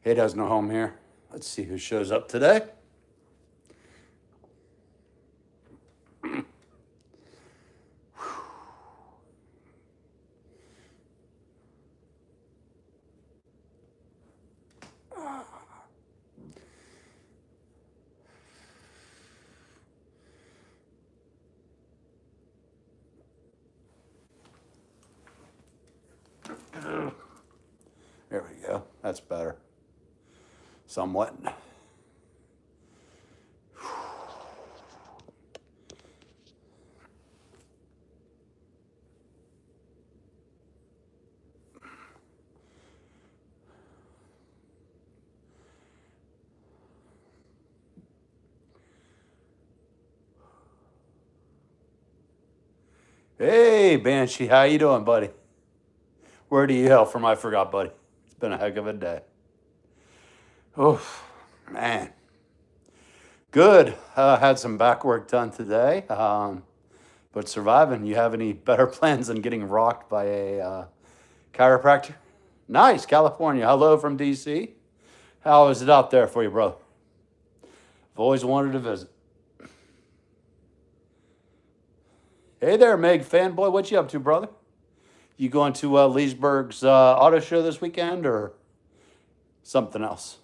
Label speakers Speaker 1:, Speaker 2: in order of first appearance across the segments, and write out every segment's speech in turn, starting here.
Speaker 1: It has no home here. Let's see who shows up today. There we go. That's better. Somewhat. Hey, Banshee, how you doing, buddy? Where do you hail from? I forgot, buddy. It's been a heck of a day. Oh, man. Good. Had some back work done today, but surviving. You have any better plans than getting rocked by a chiropractor? Nice, California. Hello from D.C. How is it out there for you, brother? I've always wanted to visit. Hey there, Meg fanboy. What you up to, brother? You going to Leesburg's auto show this weekend or something else?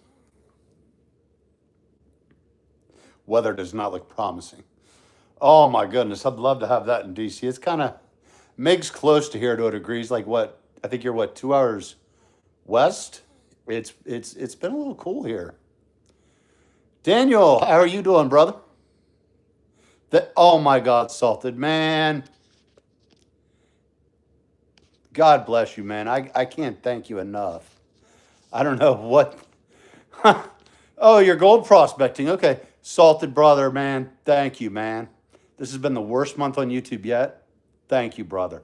Speaker 1: Weather does not look promising. Oh my goodness, I'd love to have that in DC. It's kind of Meg's close to here to a degree. It's like what? I think you're what, 2 hours west? It's been a little cool here. Daniel, how are you doing, brother? Oh my God, Salted, man. God bless you, man. I can't thank you enough. I don't know what. Oh, you're gold prospecting. Okay. Salted brother, man. Thank you, man. This has been the worst month on YouTube yet. Thank you, brother.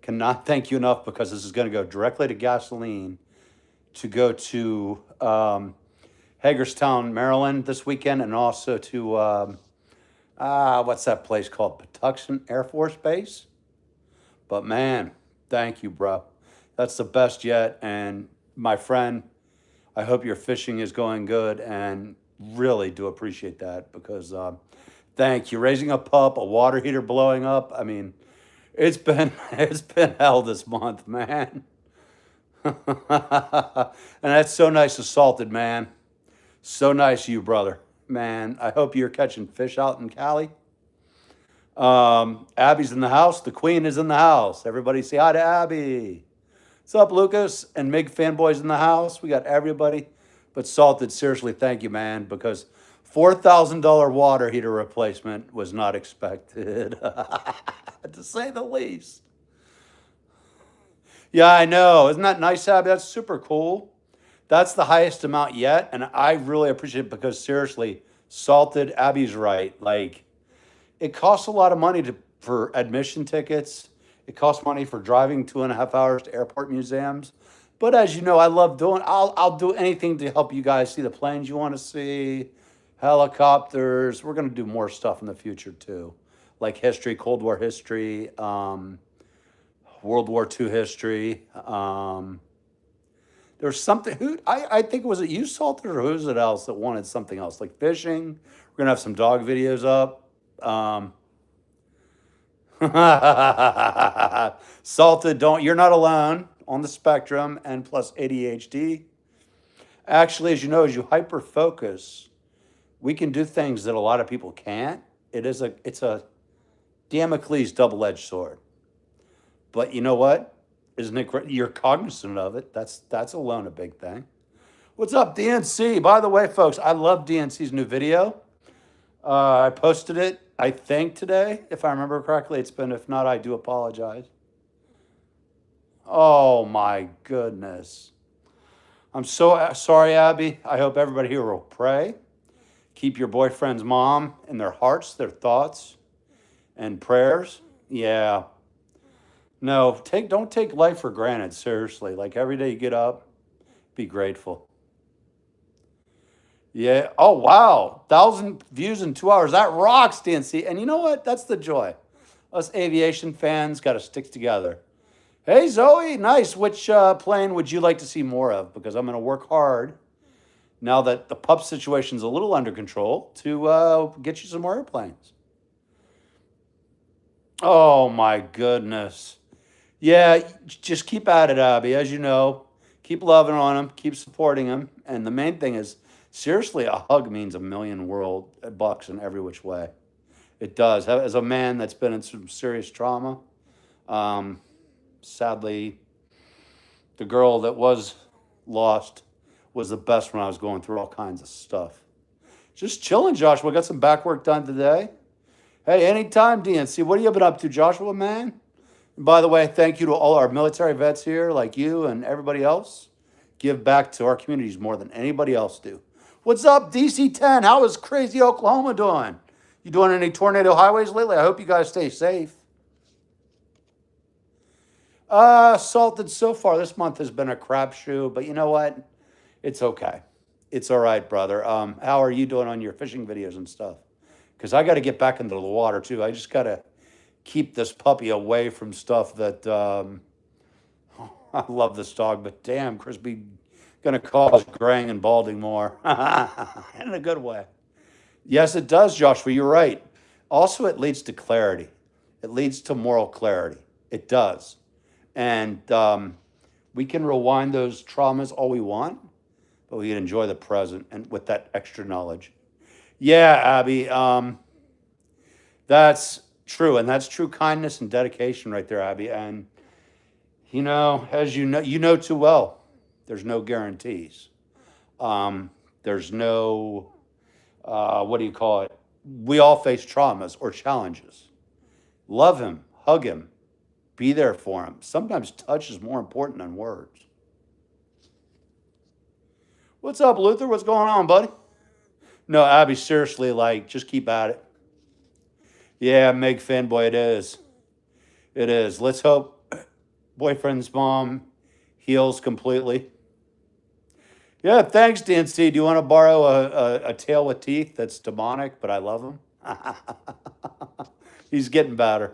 Speaker 1: Cannot thank you enough because this is going to go directly to gasoline to go to Hagerstown, Maryland this weekend, and also to, what's that place called? Patuxent Air Force Base. But man, thank you, bro. That's the best yet. And my friend, I hope your fishing is going good, and really do appreciate that because thank you. Raising a pup, a water heater blowing up. I mean, it's been hell this month, man. And that's so nice of Salted, man. So nice of you, brother. Man, I hope you're catching fish out in Cali. Abby's in the house. The queen is in the house. Everybody say hi to Abby. What's up, Lucas? And Mig fanboys in the house. We got everybody. But Salted, seriously, thank you, man, because $4,000 water heater replacement was not expected, to say the least. Yeah, I know. Isn't that nice, Abby? That's super cool. That's the highest amount yet, and I really appreciate it because, seriously, Salted, Abby's right. Like, it costs a lot of money for admission tickets. It costs money for driving 2.5 hours to airport museums. But as you know, I love doing, I'll do anything to help you guys see the planes you want to see, helicopters. We're going to do more stuff in the future too, like history, Cold War history, World War II history. There's something, I think, was it you, Salted, or who's it else that wanted something else, like fishing? We're going to have some dog videos up. Salted, you're not alone on the spectrum, and plus ADHD. Actually, as you know, as you hyper focus, we can do things that a lot of people can't. It's a Damocles double-edged sword. But you know what? Isn't it great? You're cognizant of it. That's alone a big thing. What's up, DNC? By the way, folks, I love DNC's new video. I posted it, I think, today, if I remember correctly. If not, I do apologize. Oh my goodness. I'm so sorry, Abby. I hope everybody here will pray. Keep your boyfriend's mom in their hearts, their thoughts, and prayers. Yeah. No, don't take life for granted, seriously. Like every day you get up, be grateful. Yeah. Oh, wow. 1,000 views in 2 hours. That rocks, DNC. And you know what? That's the joy. Us aviation fans got to stick together. Hey, Zoe, nice. Which plane would you like to see more of? Because I'm going to work hard now that the pup situation's a little under control to get you some more airplanes. Oh, my goodness. Yeah, just keep at it, Abby. As you know, keep loving on him, keep supporting him. And the main thing is, seriously, a hug means a million world bucks in every which way. It does. As a man that's been in some serious trauma, um, sadly, the girl that was lost was the best when I was going through all kinds of stuff. Just chilling, Joshua. Got some back work done today. Hey, anytime, DNC. What have you been up to, Joshua, man? And by the way, thank you to all our military vets here, like you and everybody else. Give back to our communities more than anybody else do. What's up, DC-10? How is crazy Oklahoma doing? You doing any tornado highways lately? I hope you guys stay safe. Salted so far this month has been a crapshoot, but you know what? It's okay. It's all right, brother. How are you doing on your fishing videos and stuff? Because I got to get back into the water too. I just got to keep this puppy away from stuff that I love this dog, but damn, Crispy gonna cause graying and balding more in a good way. Yes, it does, Joshua. You're right. Also, it leads to clarity. It leads to moral clarity. It does, and we can rewind those traumas all we want, but we can enjoy the present and with that extra knowledge. Yeah, Abby. That's true, and that's true kindness and dedication right there, Abby. And as you know too well, there's no guarantees. There's no what do you call it? We all face traumas or challenges. Love him, hug him, be there for him. Sometimes touch is more important than words. What's up, Luther? What's going on, buddy? No, Abby, seriously, like, just keep at it. Yeah, Meg fanboy, it is. It is. Let's hope boyfriend's mom heals completely. Yeah, thanks, DNC. Do you want to borrow a tail with teeth that's demonic, but I love him? He's getting better.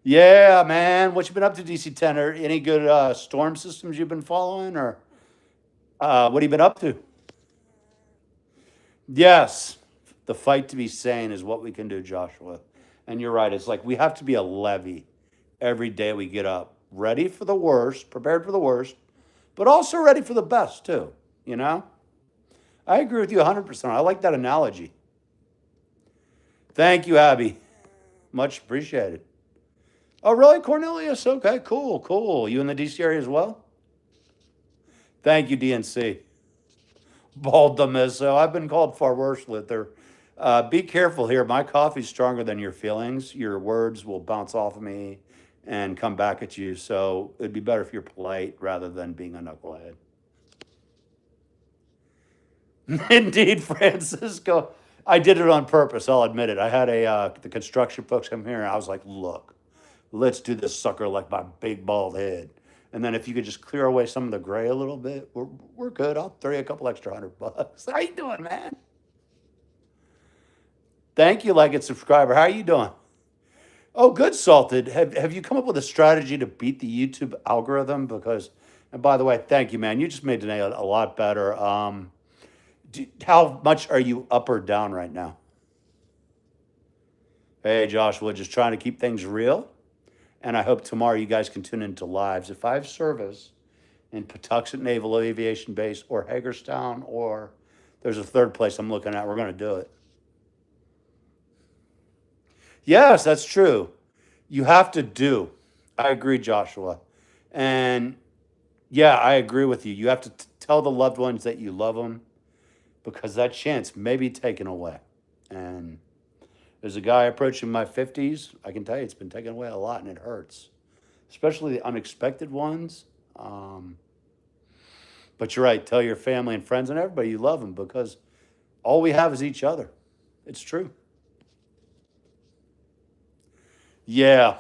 Speaker 1: Yeah, man. What you been up to, DC-10? Any good storm systems you've been following, or what have you been up to? Yes, the fight to be sane is what we can do, Joshua. And you're right. It's like we have to be a levy every day we get up, ready for the worst, prepared for the worst, but also ready for the best too. You know, I agree with you 100%. I like that analogy. Thank you, Abby. Much appreciated. Oh, really, Cornelius? Okay, cool, cool. You in the DC area as well? Thank you, DNC. Bald Demiso. I've been called far worse, Luther. Be careful here. My coffee's stronger than your feelings. Your words will bounce off of me and come back at you. So it'd be better if you're polite rather than being a knucklehead. Indeed, Francisco. I did it on purpose. I'll admit it. I had the construction folks come here, and I was like, "Look, let's do this sucker like my big bald head." And then if you could just clear away some of the gray a little bit, we're good. I'll throw you a couple extra $100. How you doing, man? Thank you, like and subscriber. How are you doing? Oh, good, Salted. Have you come up with a strategy to beat the YouTube algorithm? Because, and by the way, thank you, man. You just made today a lot better. How much are you up or down right now? Hey, Joshua, just trying to keep things real. And I hope tomorrow you guys can tune into lives. If I have service in Patuxent Naval Aviation Base or Hagerstown, or there's a third place I'm looking at, we're going to do it. Yes, that's true. You have to do. I agree, Joshua. And yeah, I agree with you. You have to tell the loved ones that you love them, because that chance may be taken away. And there's a guy approaching my 50s. I can tell you it's been taken away a lot, and it hurts, especially the unexpected ones. But you're right. Tell your family and friends and everybody you love them, because all we have is each other. It's true. Yeah.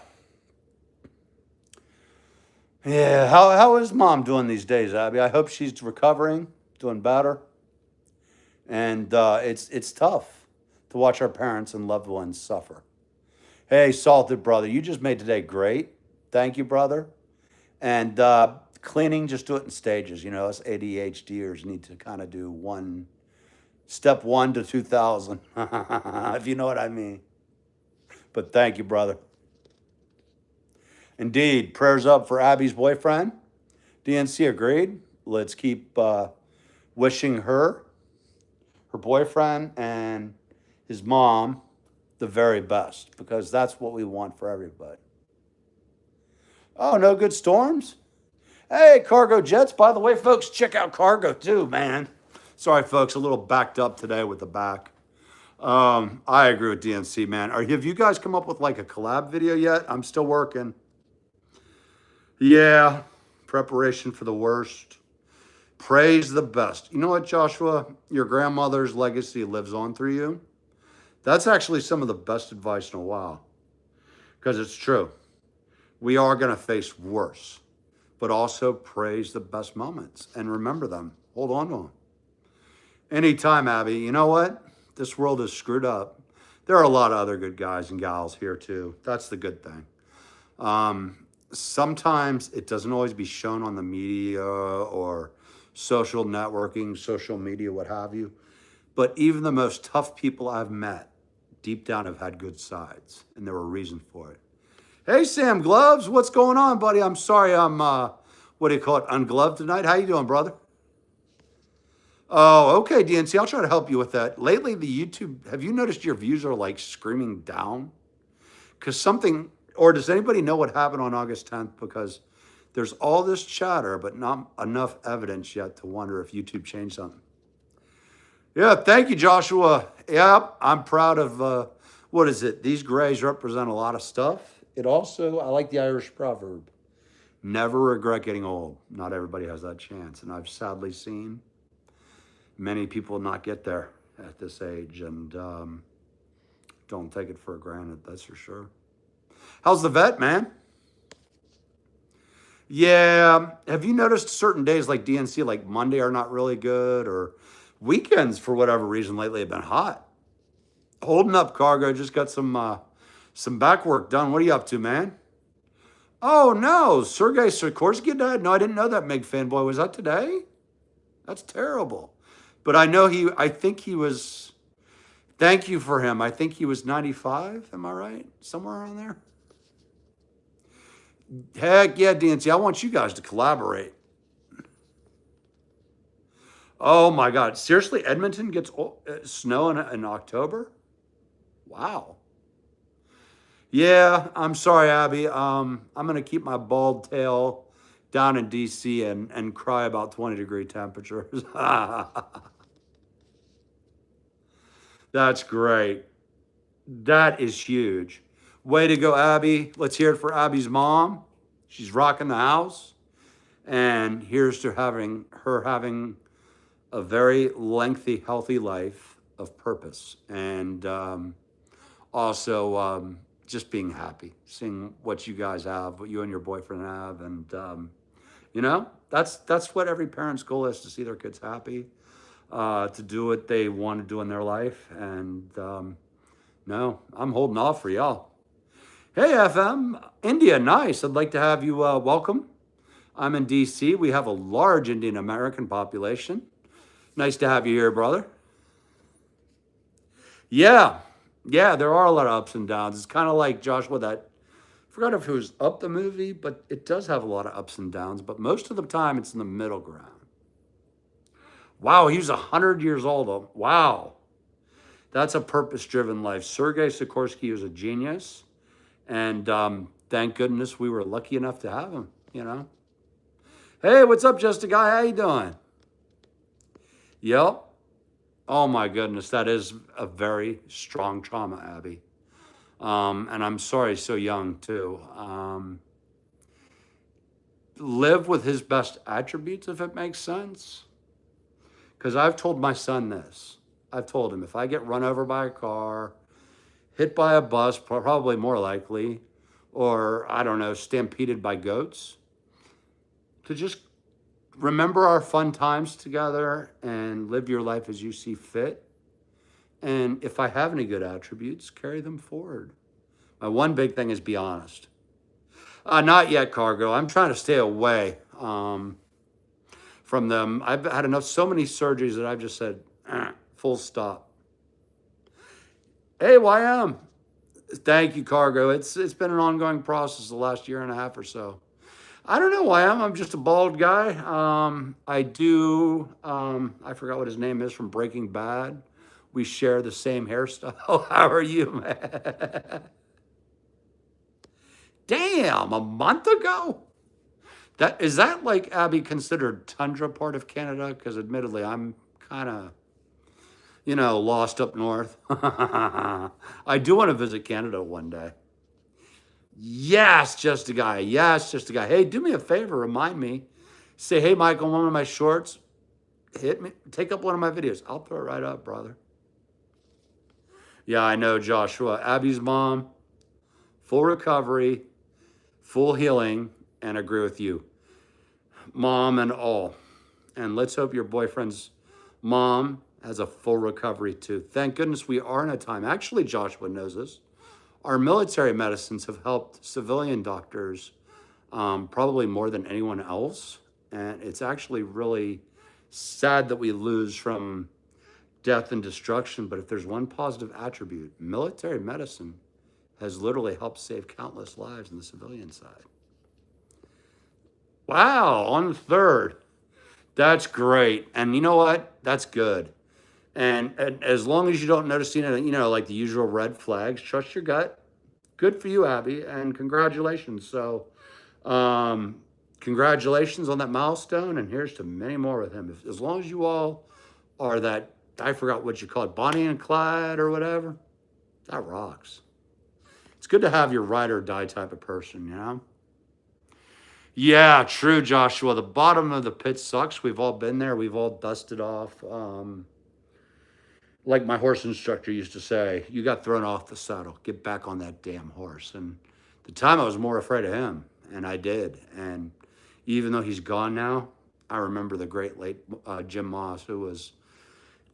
Speaker 1: Yeah. How is mom doing these days, Abby? I hope she's recovering, doing better. And it's tough to watch our parents and loved ones suffer. Hey, Salted brother, you just made today great. Thank you, brother. And cleaning, just do it in stages. You know, us ADHDers need to kind of do step 1 to 2,000, if you know what I mean. But thank you, brother. Indeed, prayers up for Abby's boyfriend. DNC agreed. Let's keep wishing her boyfriend, and his mom the very best, because that's what we want for everybody. Oh, no good storms? Hey, cargo jets. By the way, folks, check out cargo too, man. Sorry, folks, a little backed up today with the back. I agree with DNC, man. Have you guys come up with like a collab video yet? I'm still working. Yeah, preparation for the worst. Praise the best. You know what, Joshua? Your grandmother's legacy lives on through you. That's actually some of the best advice in a while, because it's true. We are going to face worse, but also praise the best moments and remember them. Hold on to them. Anytime, Abby. You know what? This world is screwed up. There are a lot of other good guys and gals here too. That's the good thing. Sometimes it doesn't always be shown on the media or social networking, social media, what have you. But even the most tough people I've met, deep down have had good sides, and there were reasons for it. Hey, Sam Gloves, what's going on, buddy? I'm sorry I'm, what do you call it, ungloved tonight? How you doing, brother? Oh, okay, DNC, I'll try to help you with that. Lately, the YouTube, have you noticed your views are like screaming down? Because something, or does anybody know what happened on August 10th? Because there's all this chatter, but not enough evidence yet to wonder if YouTube changed something. Yeah, thank you, Joshua. Yeah, I'm proud of, what is it? These grays represent a lot of stuff. It also, I like the Irish proverb, never regret getting old. Not everybody has that chance. And I've sadly seen many people not get there at this age, and don't take it for granted, that's for sure. How's the vet, man? Yeah, have you noticed certain days like DNC, like Monday, are not really good, or weekends, for whatever reason, lately have been hot? Holding up, cargo. Just got some back work done. What are you up to, man? Oh, no. Sergei Sikorsky died? No, I didn't know that, Meg fanboy. Was that today? That's terrible. But I think he was, thank you for him. I think he was 95. Am I right? Somewhere around there? Heck yeah, DNC. I want you guys to collaborate. Oh my God. Seriously, Edmonton gets snow in October? Wow. Yeah, I'm sorry, Abby. I'm going to keep my bald tail down in DC and cry about 20-degree temperatures. That's great. That is huge. Way to go, Abby. Let's hear it for Abby's mom. She's rocking the house. And here's to her having a very lengthy, healthy life of purpose. And also just being happy, seeing what you guys have, what you and your boyfriend have. And, you know, that's what every parent's goal is, to see their kids happy, to do what they want to do in their life. And no, I'm holding off for y'all. Hey, FM, India, nice. I'd like to have you welcome. I'm in DC. We have a large Indian American population. Nice to have you here, brother. Yeah, there are a lot of ups and downs. It's kind of like Joshua, I forgot if it was Up the movie, but it does have a lot of ups and downs, but most of the time it's in the middle ground. Wow, he was 100 years old. Wow. That's a purpose-driven life. Sergei Sikorsky was a genius, and thank goodness we were lucky enough to have him, you know. Hey, what's up, Just a Guy? How you doing? Yep. Oh, my goodness. That is a very strong trauma, Abby. And I'm sorry, so young, too. Live with his best attributes, if it makes sense. Because I've told my son this. I've told him, if I get run over by a car, hit by a bus, probably more likely, or, I don't know, stampeded by goats, to just remember our fun times together and live your life as you see fit. And if I have any good attributes, carry them forward. My one big thing is be honest. Not yet, Cargo. I'm trying to stay away from them. I've had enough, so many surgeries that I've just said, full stop. Hey, YM. Thank you, Cargo. It's been an ongoing process the last year and a half or so. I don't know why I'm just a bald guy. I forgot what his name is from Breaking Bad. We share the same hairstyle. How are you, man? Damn, a month ago? Is that like, Abby, considered tundra part of Canada? Because admittedly, I'm kind of, lost up north. I do want to visit Canada one day. Yes, just a guy. Yes, just a guy. Hey, do me a favor, remind me. Say, hey, Mike, on one of my shorts, hit me, take up one of my videos. I'll throw it right up, brother. Yeah, I know, Joshua. Abby's mom, full recovery, full healing, and agree with you. Mom and all. And let's hope your boyfriend's mom has a full recovery too. Thank goodness we are in a time. Actually, Joshua knows this. Our military medicines have helped civilian doctors probably more than anyone else. And it's actually really sad that we lose from death and destruction. But if there's one positive attribute, military medicine has literally helped save countless lives on the civilian side. Wow, on the third. That's great. And you know what? That's good. And as long as you don't notice, like the usual red flags, trust your gut. Good for you, Abby, and congratulations. So, congratulations on that milestone, and here's to many more with him. As long as you all are that, I forgot what you call it, Bonnie and Clyde or whatever, that rocks. It's good to have your ride or die type of person, you know? Yeah, true, Joshua. The bottom of the pit sucks. We've all been there. We've all dusted off. Like my horse instructor used to say, you got thrown off the saddle. Get back on that damn horse. And the time I was more afraid of him, and I did. And even though he's gone now, I remember the great late Jim Moss, who was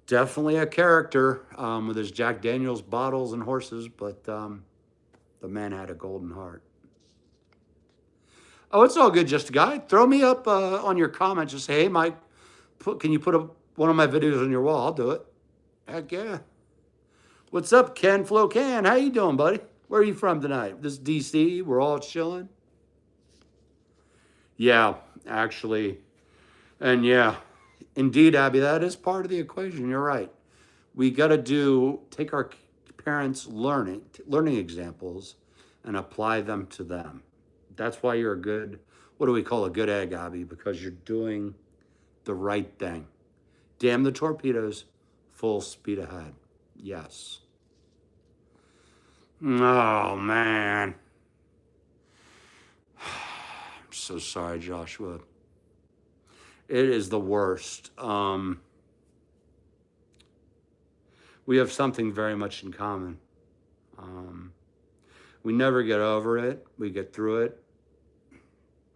Speaker 1: definitely a character with his Jack Daniels bottles and horses, but the man had a golden heart. Oh, it's all good, just a guy. Throw me up on your comments. Just say, hey, Mike, can you put up one of my videos on your wall? I'll do it. Heck yeah. What's up, Ken Flo Can? How you doing, buddy? Where are you from tonight? This is DC. We're all chilling. Yeah, actually. And yeah, indeed, Abby, that is part of the equation. You're right. We got to take our parents' learning examples and apply them to them. That's why you're a good, what do we call a good egg, Abby? Because you're doing the right thing. Damn the torpedoes, full speed ahead. Yes. Oh, man. I'm so sorry, Joshua. It is the worst. We have something very much in common. We never get over it. We get through it.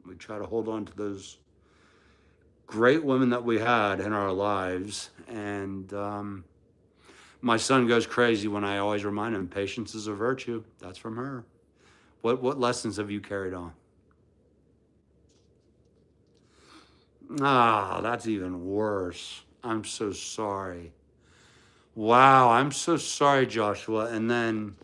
Speaker 1: We try to hold on to those great women that we had in our lives. And my son goes crazy when I always remind him, patience is a virtue. That's from her. What lessons have you carried on? Ah, that's even worse. I'm so sorry. Wow, I'm so sorry, Joshua. And then,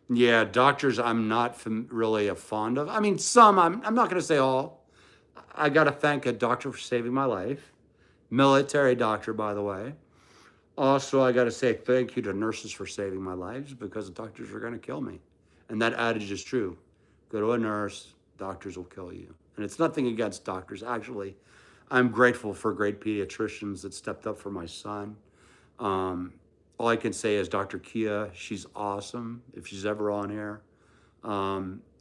Speaker 1: yeah, doctors I'm not really fond of. I mean, some, I'm not going to say all. I got to thank a doctor for saving my life. Military doctor, by the way. Also, I got to say thank you to nurses for saving my lives because the doctors are going to kill me. And that adage is true. Go to a nurse, doctors will kill you. And it's nothing against doctors. Actually, I'm grateful for great pediatricians that stepped up for my son. All I can say is Dr. Kia, she's awesome. If she's ever on here,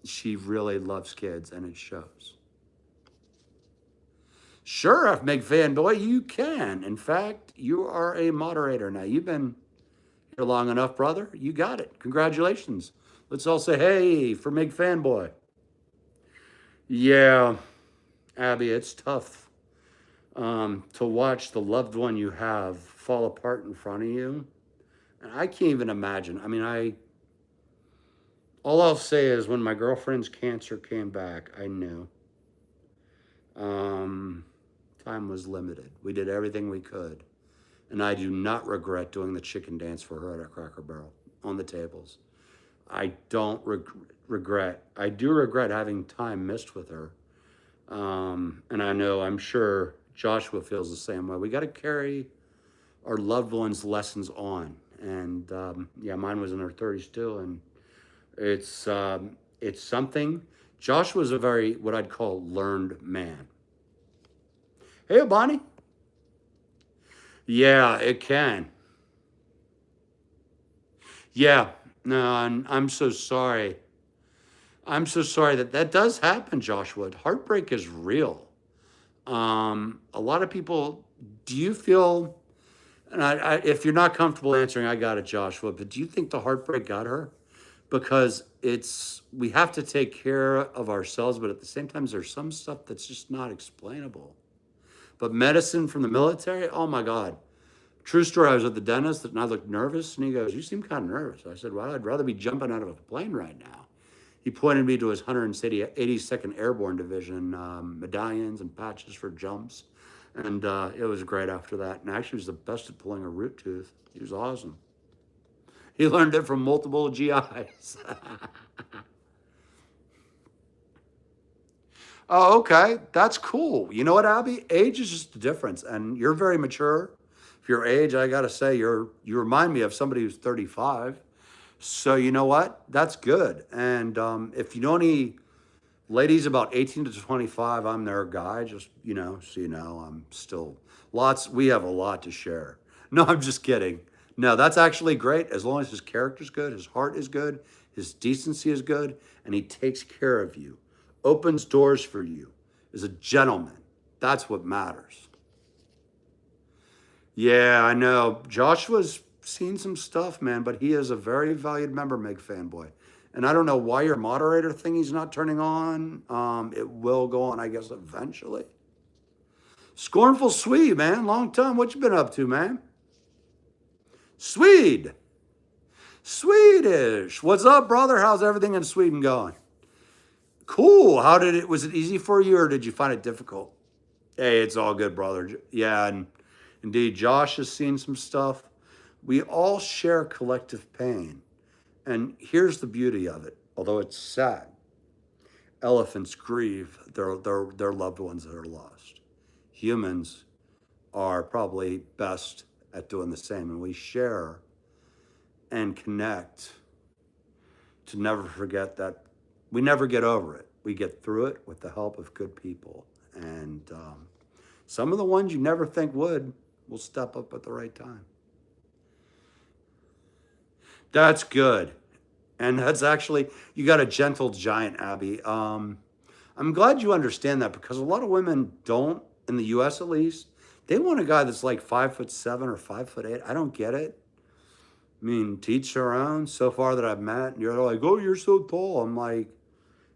Speaker 1: she really loves kids and it shows. Sure, if Meg Fanboy, you can. In fact, you are a moderator now. You've been here long enough, brother. You got it. Congratulations. Let's all say, hey, for Meg Fanboy. Yeah, Abby, it's tough to watch the loved one you have fall apart in front of you. And I can't even imagine. I mean, all I'll say is when my girlfriend's cancer came back, I knew. Um, Time was limited. We did everything we could. And I do not regret doing the chicken dance for her at Cracker Barrel on the tables. I don't regret. I do regret having time missed with her. And I know, I'm sure Joshua feels the same way. We got to carry our loved ones' lessons on. And yeah, mine was in her 30s too. And it's something. Joshua's a very, what I'd call, learned man. Hey, Bonnie. Yeah, it can. Yeah, no, I'm so sorry. I'm so sorry that that does happen, Joshua. Heartbreak is real. A lot of people, do you feel, and if you're not comfortable answering, I got it, Joshua, but do you think the heartbreak got her? Because we have to take care of ourselves, but at the same time, there's some stuff that's just not explainable. But medicine from the military, oh my God. True story, I was at the dentist and I looked nervous, and he goes, "You seem kind of nervous." I said, "Well, I'd rather be jumping out of a plane right now." He pointed me to his 182nd Airborne Division medallions and patches for jumps. And it was great after that. And actually, he was the best at pulling a root tooth. He was awesome. He learned it from multiple GIs. Oh, okay. That's cool. You know what, Abby? Age is just a difference. And you're very mature. For your age, I got to say, you remind me of somebody who's 35. So you know what? That's good. And if you know any ladies about 18 to 25, I'm their guy. Just, so you know, I'm still we have a lot to share. No, I'm just kidding. No, that's actually great. As long as his character's good, his heart is good, his decency is good, and he takes care of you, opens doors for you, is a gentleman. That's what matters. Yeah, I know. Joshua's seen some stuff, man, but he is a very valued member, Meg Fanboy. And I don't know why your moderator thingy's not turning on. It will go on, I guess, eventually. Scornful Swede, man. Long time. What you been up to, man? Swede. Swedish. What's up, brother? How's everything in Sweden going? Cool. Was it easy for you or did you find it difficult? Hey, it's all good, brother. Yeah, and indeed, Josh has seen some stuff. We all share collective pain. And here's the beauty of it, although it's sad. Elephants grieve their loved ones that are lost. Humans are probably best at doing the same, and we share and connect to never forget that we never get over it. We get through it with the help of good people. And some of the ones you never think will step up at the right time. That's good. And that's actually, you got a gentle giant, Abby. I'm glad you understand that because a lot of women don't, in the US at least, they want a guy that's like 5'7" or 5'8". I don't get it. I mean, teach their own. So far that I've met, and you're like, "Oh, you're so tall." I'm like,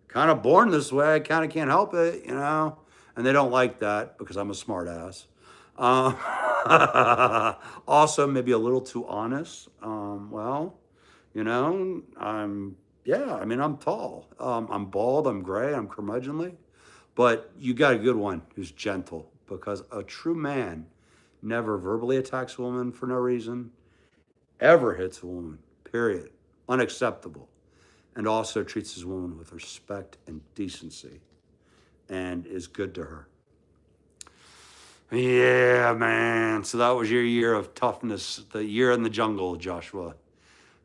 Speaker 1: kind of born this way. I kind of can't help it, And they don't like that because I'm a smart ass. Also, maybe a little too honest. I'm tall. I'm bald, I'm gray, I'm curmudgeonly. But you got a good one who's gentle because a true man never verbally attacks a woman for no reason, ever hits a woman, period. Unacceptable. And also treats his woman with respect and decency and is good to her. Yeah, man. So that was your year of toughness, the year in the jungle, Joshua.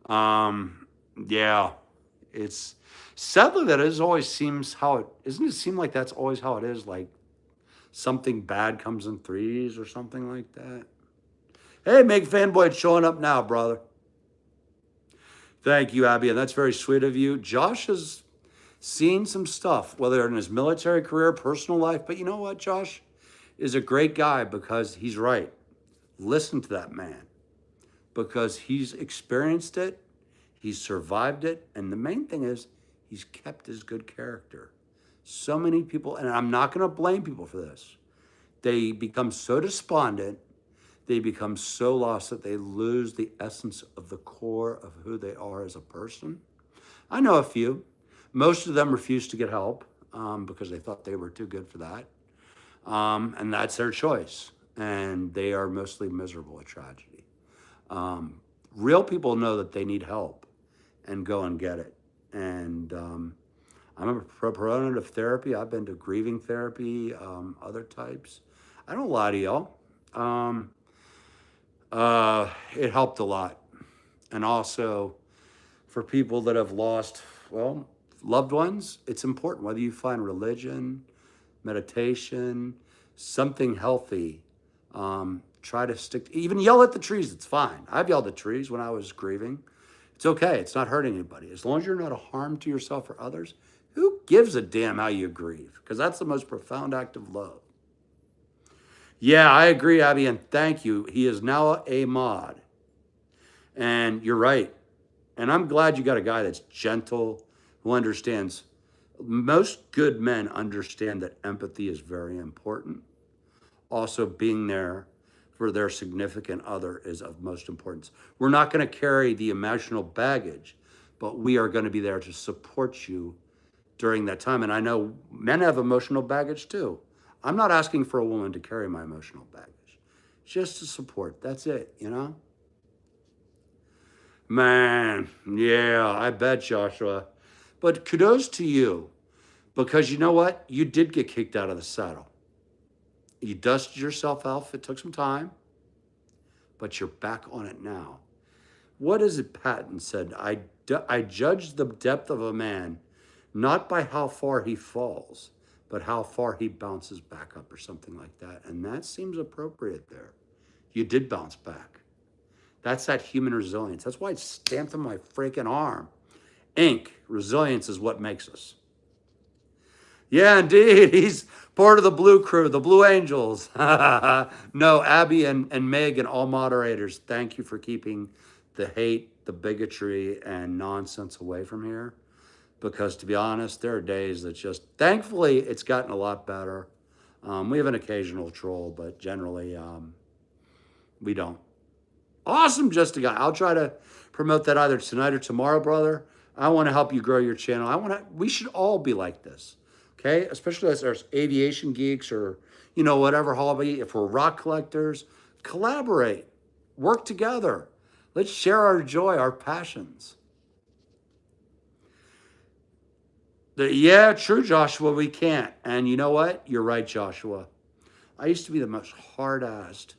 Speaker 1: Yeah, it's sadly that it always seems doesn't it seem like that's always how it is? Like something bad comes in threes or something like that. Hey, Meg Fanboy showing up now, brother. Thank you, Abby, and that's very sweet of you. Josh has seen some stuff, whether in his military career, personal life, but you know what, Josh is a great guy because he's right. Listen to that man because he's experienced it, he's survived it, and the main thing is he's kept his good character. So many people, and I'm not going to blame people for this, they become so despondent, they become so lost that they lose the essence of the core of who they are as a person. I know a few. Most of them refuse to get help because they thought they were too good for that. And that's their choice. And they are mostly miserable at tragedy. Real people know that they need help and go and get it. And I'm a proponent of therapy. I've been to grieving therapy, other types. I don't lie to y'all. It helped a lot. And also for people that have lost, well, loved ones, it's important whether you find religion, meditation, something healthy. Try to stick, even yell at the trees, it's fine. I've yelled at trees when I was grieving. It's okay, it's not hurting anybody. As long as you're not a harm to yourself or others, who gives a damn how you grieve? Because that's the most profound act of love. Yeah, I agree, Abby, and thank you. He is now a mod. And you're right. And I'm glad you got a guy that's gentle, who understands. Most good men understand that empathy is very important. Also, being there for their significant other is of most importance. We're not going to carry the emotional baggage, but we are going to be there to support you during that time. And I know men have emotional baggage too. I'm not asking for a woman to carry my emotional baggage, just to support. That's it, you know? Man, yeah, I bet, Joshua. But kudos to you, because you know what? You did get kicked out of the saddle. You dusted yourself off. It took some time, but you're back on it now. What is it Patton said? I judge the depth of a man not by how far he falls, but how far he bounces back up or something like that. And that seems appropriate there. You did bounce back. That's that human resilience. That's why it's stamped on my freaking arm. Inc. Resilience is what makes us. Yeah, indeed. He's part of the Blue Crew, the Blue Angels. No, Abby and Meg and all moderators, thank you for keeping the hate, the bigotry, and nonsense away from here. Because to be honest, there are days that just, thankfully, it's gotten a lot better. We have an occasional troll, but generally, we don't. Awesome, just a guy. I'll try to promote that either tonight or tomorrow, brother. I want to help you grow your channel. We should all be like this, okay? Especially as there's aviation geeks or, you know, whatever hobby. If we're rock collectors, collaborate, work together. Let's share our joy, our passions. Yeah, true, Joshua, we can't. And you know what? You're right, Joshua. I used to be the most hard-assed,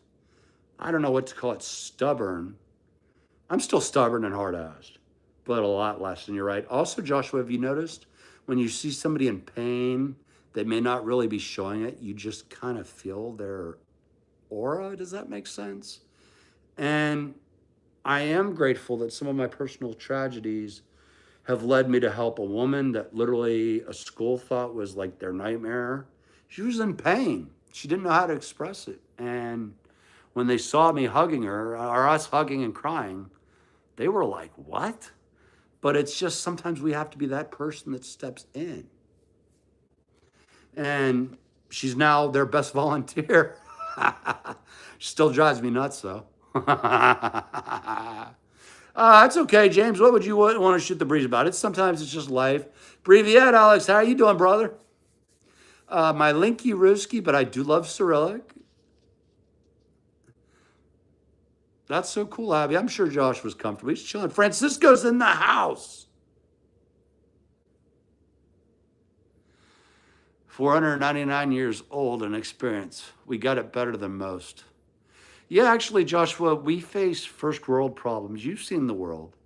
Speaker 1: I don't know what to call it, stubborn. I'm still stubborn and hard-assed, but a lot less, and you're right. Also, Joshua, have you noticed when you see somebody in pain, they may not really be showing it, you just kind of feel their aura? Does that make sense? And I am grateful that some of my personal tragedies have led me to help a woman that literally a school thought was like their nightmare. She was in pain. She didn't know how to express it. And when they saw me hugging her, or us hugging and crying, they were like, what? But it's just sometimes we have to be that person that steps in. And she's now their best volunteer. Still drives me nuts, though. It's okay, James. What would you want to shoot the breeze about? Sometimes it's just life. Breviette, Alex, how are you doing, brother? My linky Ruski, but I do love Cyrillic. That's so cool, Abby. I'm sure Josh was comfortable. He's chilling. Francisco's in the house. 499 years old and experience. We got it better than most. Yeah, actually, Joshua, we face first world problems. You've seen the world.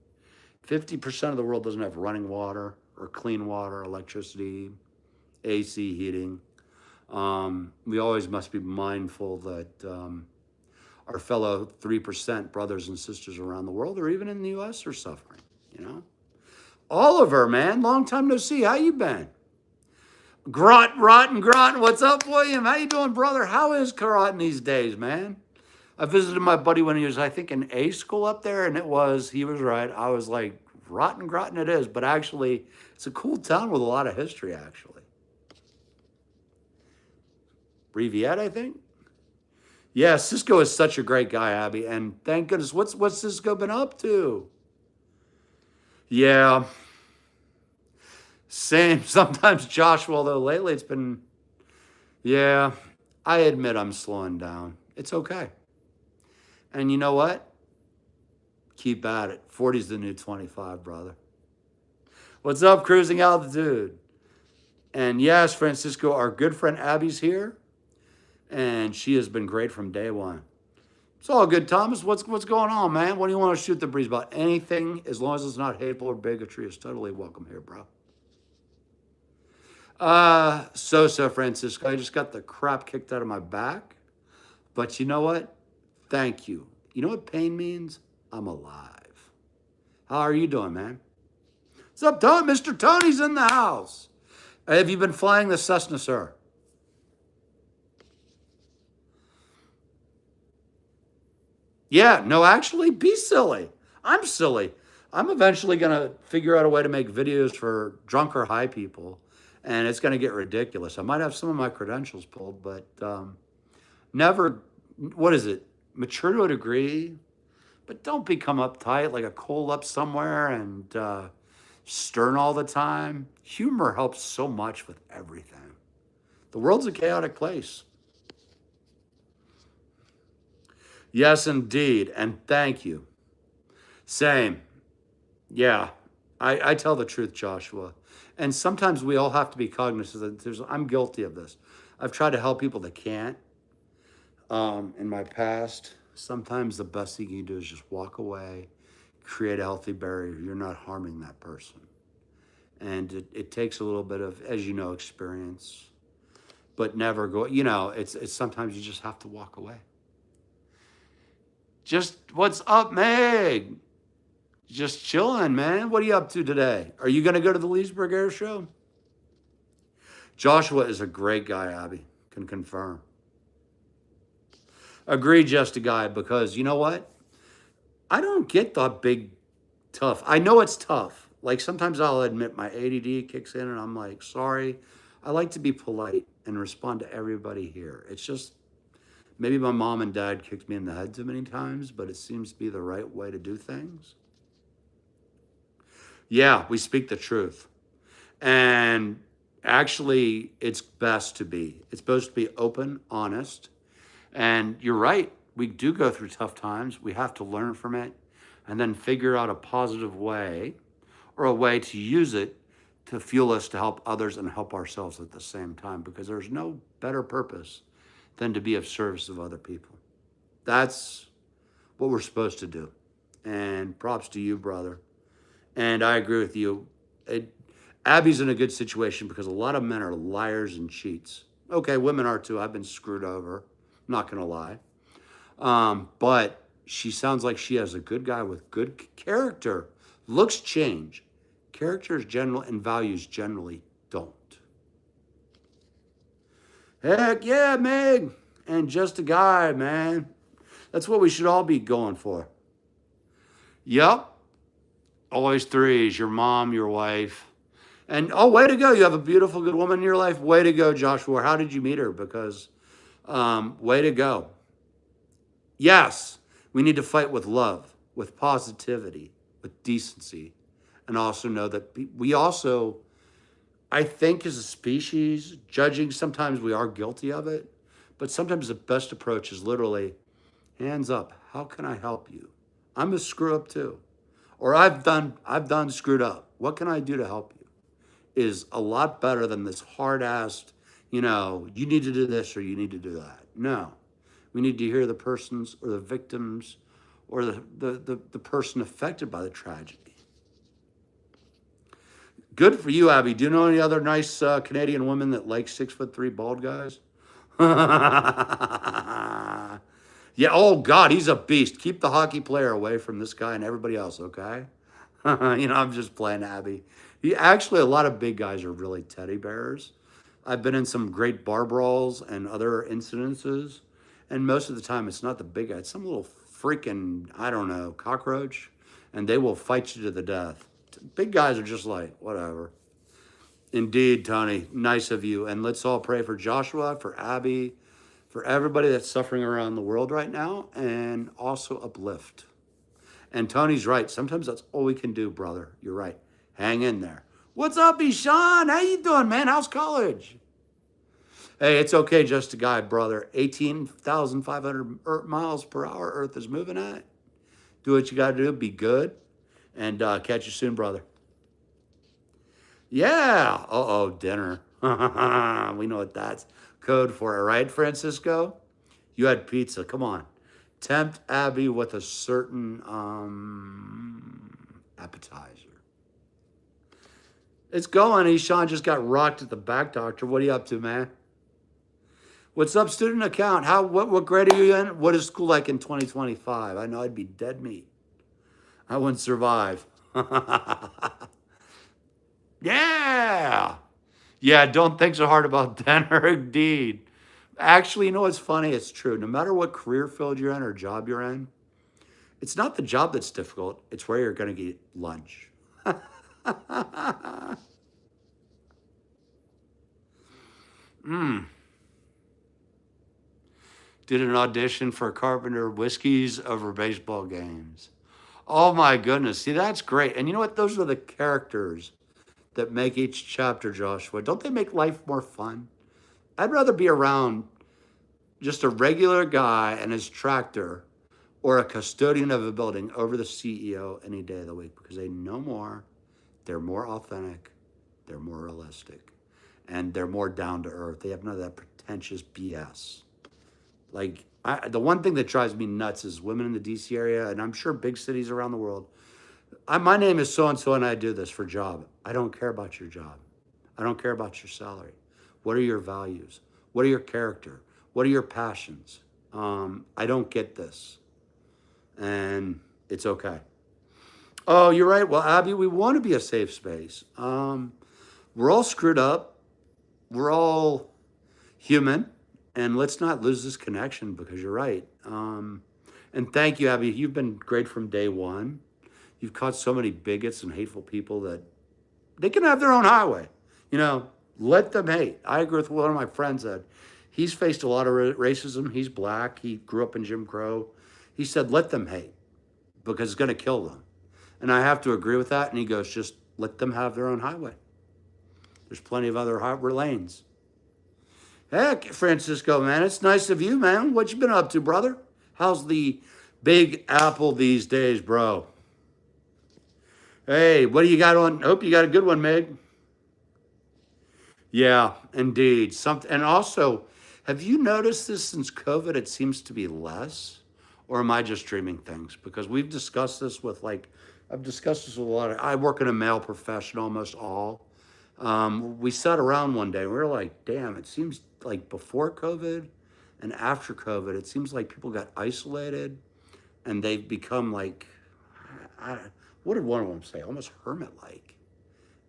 Speaker 1: 50% of the world doesn't have running water or clean water, electricity, AC, heating. We always must be mindful that our fellow 3% brothers and sisters around the world, or even in the U.S., are suffering, you know? Oliver, man, long time no see. How you been? Rotten, what's up, William? How you doing, brother? How is Groton these days, man? I visited my buddy when he was, I think, in A school up there, and he was right. I was like, rotten it is, but actually, it's a cool town with a lot of history, actually. Breviette, I think? Yeah, Cisco is such a great guy, Abby. And thank goodness, what's Cisco been up to? Yeah, same. Sometimes Joshua, although lately it's been, yeah, I admit I'm slowing down. It's okay. And you know what? Keep at it. 40's the new 25, brother. What's up, cruising altitude? And yes, Francisco, our good friend Abby's here, and she has been great from day one. It's all good, Thomas. What's going on, man? What do you want to shoot the breeze about? Anything, as long as it's not hateful or bigotry, is totally welcome here, bro. So, Francisco. I just got the crap kicked out of my back. But you know what? Thank you. You know what pain means? I'm alive. How are you doing, man? What's up, Tony? Mr. Tony's in the house. Have you been flying the Cessna, sir? Yeah, no, actually, be silly. I'm silly. I'm eventually going to figure out a way to make videos for drunk or high people, and it's going to get ridiculous. I might have some of my credentials pulled, but never, what is it? Mature to a degree, but don't become uptight like a coal up somewhere and stern all the time. Humor helps so much with everything. The world's a chaotic place. Yes, indeed. And thank you. Same. Yeah. I tell the truth, Joshua. And sometimes we all have to be cognizant that I'm guilty of this. I've tried to help people that can't in my past. Sometimes the best thing you can do is just walk away, create a healthy barrier. You're not harming that person. And it takes a little bit of, as you know, experience, but never go, it's sometimes you just have to walk away. Just what's up, Meg? Just chilling, man. What are you up to today? Are you going to go to the Leesburg Air Show? Joshua is a great guy, Abby. Can confirm. Agree, just a guy, because you know what? I don't get the big tough. I know it's tough. Like sometimes I'll admit my ADD kicks in and I'm like, sorry. I like to be polite and respond to everybody here. It's just maybe my mom and dad kicked me in the head too many times, but it seems to be the right way to do things. Yeah, we speak the truth. And actually, it's best to be. It's supposed to be open, honest. And you're right. We do go through tough times. We have to learn from it and then figure out a positive way or a way to use it to fuel us to help others and help ourselves at the same time, because there's no better purpose than to be of service of other people. That's what we're supposed to do. And props to you, brother. And I agree with you. Abby's in a good situation because a lot of men are liars and cheats. Okay, women are too. I've been screwed over. I'm not going to lie. But she sounds like she has a good guy with good character. Looks change. Characters general and values generally don't. Heck yeah, Meg. And just a guy, man. That's what we should all be going for. Yup. Always threes. Your mom, your wife. And oh, way to go. You have a beautiful, good woman in your life. Way to go, Joshua. How did you meet her? Because way to go. Yes, we need to fight with love, with positivity, with decency, and also know that we also, I think as a species, judging, sometimes we are guilty of it, but sometimes the best approach is literally, hands up, how can I help you? I'm a screw up too. Or I've done screwed up. What can I do to help you? Is a lot better than this hard-assed, you need to do this or you need to do that. No. We need to hear the persons or the victims or the person affected by the tragedy. Good for you, Abby. Do you know any other nice Canadian women that like 6'3" bald guys? Yeah, oh God, he's a beast. Keep the hockey player away from this guy and everybody else, okay? I'm just playing, Abby. Actually, a lot of big guys are really teddy bears. I've been in some great bar brawls and other incidences. And most of the time, it's not the big guy. It's some little freaking, I don't know, cockroach. And they will fight you to the death. Big guys are just like, whatever. Indeed, Tony. Nice of you. And let's all pray for Joshua, for Abby, for everybody that's suffering around the world right now, and also uplift. And Tony's right. Sometimes that's all we can do, brother. You're right. Hang in there. What's up, Ishan? How you doing, man? How's college? Hey, it's okay, just a guy, brother. 18,500 miles per hour Earth is moving at. Do what you got to do. Be good. And catch you soon, brother. Yeah. Uh-oh, dinner. We know what that's code for, it, right, Francisco? You had pizza. Come on. Tempt Abby with a certain appetizer. It's going. Ishan just got rocked at the back, doctor. What are you up to, man? What's up, student account? What grade are you in? What is school like in 2025? I know I'd be dead meat. I wouldn't survive. Yeah. Yeah, don't think so hard about dinner, indeed. Actually, you know what's funny? It's true. No matter what career field you're in or job you're in, it's not the job that's difficult. It's where you're going to get lunch. Did an audition for Carpenter Whiskeys over baseball games. Oh my goodness. See, that's great. And you know what? Those are the characters that make each chapter, Joshua. Don't they make life more fun? I'd rather be around just a regular guy and his tractor or a custodian of a building over the CEO any day of the week because they know more, they're more authentic, they're more realistic, and they're more down to earth. They have none of that pretentious BS. Like, the one thing that drives me nuts is women in the DC area, and I'm sure big cities around the world. My name is so-and-so, and I do this for a job. I don't care about your job. I don't care about your salary. What are your values? What are your character? What are your passions? I don't get this. And it's okay. Oh, you're right. Well, Abby, we want to be a safe space. We're all screwed up. We're all human. And let's not lose this connection because you're right. And thank you, Abby. You've been great from day one. You've caught so many bigots and hateful people that they can have their own highway. You know, let them hate. I agree with one of my friends that he's faced a lot of racism. He's black. He grew up in Jim Crow. He said, let them hate because it's going to kill them. And I have to agree with that. And he goes, just let them have their own highway. There's plenty of other lanes. Heck, Francisco, man, it's nice of you, man. What you been up to, brother? How's the Big Apple these days, bro? Hey, what do you got on? Hope you got a good one, Meg. Yeah, indeed. And also, have you noticed this since COVID? It seems to be less, or am I just dreaming things? Because we've discussed this with I've discussed this with a lot of. I work in a male profession, almost all. We sat around one day. And we were like, damn, it seems like before COVID and after COVID, it seems like people got isolated, and they've become like. What did one of them say? Almost hermit-like.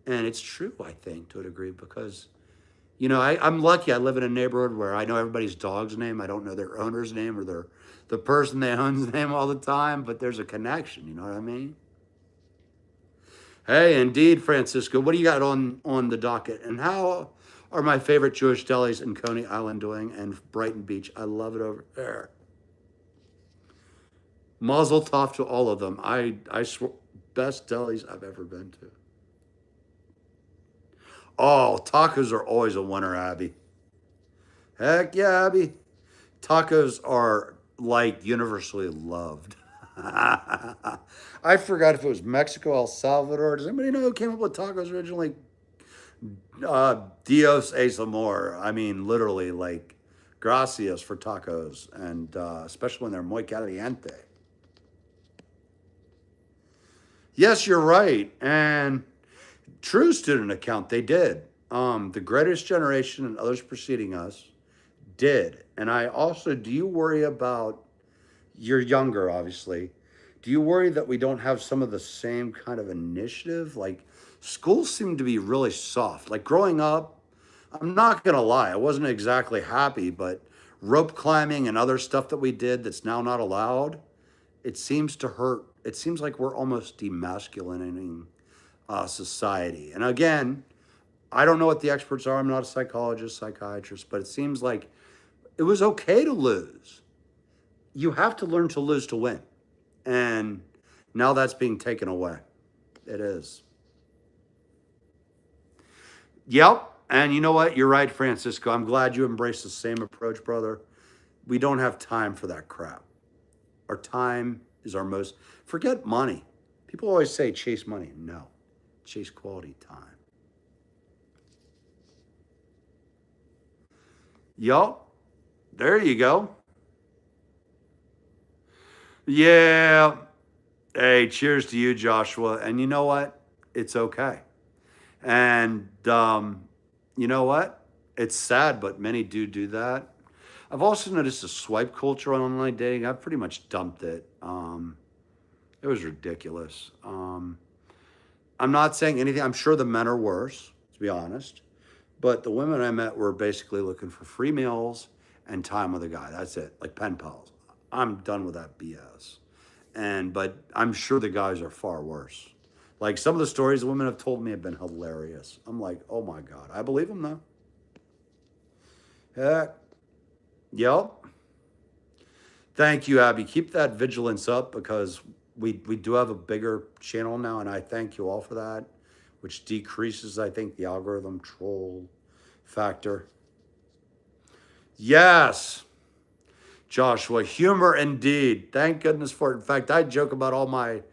Speaker 1: And it's true, I think, to a degree, because, you know, I'm lucky. I live in a neighborhood where I know everybody's dog's name. I don't know their owner's name or the person they own's name all the time, but there's a connection, you know what I mean? Hey, indeed, Francisco. What do you got on the docket? And how are my favorite Jewish delis in Coney Island doing and Brighton Beach? I love it over there. Mazel tov to all of them. I swear, best delis I've ever been to. Oh, tacos are always a winner, Abby. Heck yeah, Abby. Tacos are like universally loved. I forgot if it was Mexico, El Salvador. Does anybody know who came up with tacos originally? Dios es amor. I mean, literally, like, gracias for tacos, and especially when they're muy caliente. Yes, you're right. And true, student account, they did. The greatest generation and others preceding us did. And I also, do you worry about, you're younger, obviously. Do you worry that we don't have some of the same kind of initiative? Like, schools seem to be really soft. Like, growing up, I'm not going to lie, I wasn't exactly happy, but rope climbing and other stuff that we did that's now not allowed, it seems to hurt. It seems like we're almost demasculinating society. And again, I don't know what the experts are. I'm not a psychologist, psychiatrist, but it seems like it was okay to lose. You have to learn to lose to win. And now that's being taken away. It is. Yep. And you know what? You're right, Francisco. I'm glad you embrace the same approach, brother. We don't have time for that crap. Our time is our most, forget money. People always say chase money. No, chase quality time. Yup. There you go. Yeah. Hey, cheers to you, Joshua. And you know what? It's okay. And you know what? It's sad, but many do that. I've also noticed a swipe culture on online dating. I've pretty much dumped it. It was ridiculous. I'm not saying anything. I'm sure the men are worse, to be honest. But the women I met were basically looking for free meals and time with a guy. That's it, like pen pals. I'm done with that BS. But I'm sure the guys are far worse. Like some of the stories the women have told me have been hilarious. I'm like, oh my God, I believe them though. Heck, yep. Thank you, Abby. Keep that vigilance up because we do have a bigger channel now, and I thank you all for that, which decreases, I think, the algorithm troll factor. Yes, Joshua, humor indeed. Thank goodness for it. In fact, I joke about all my,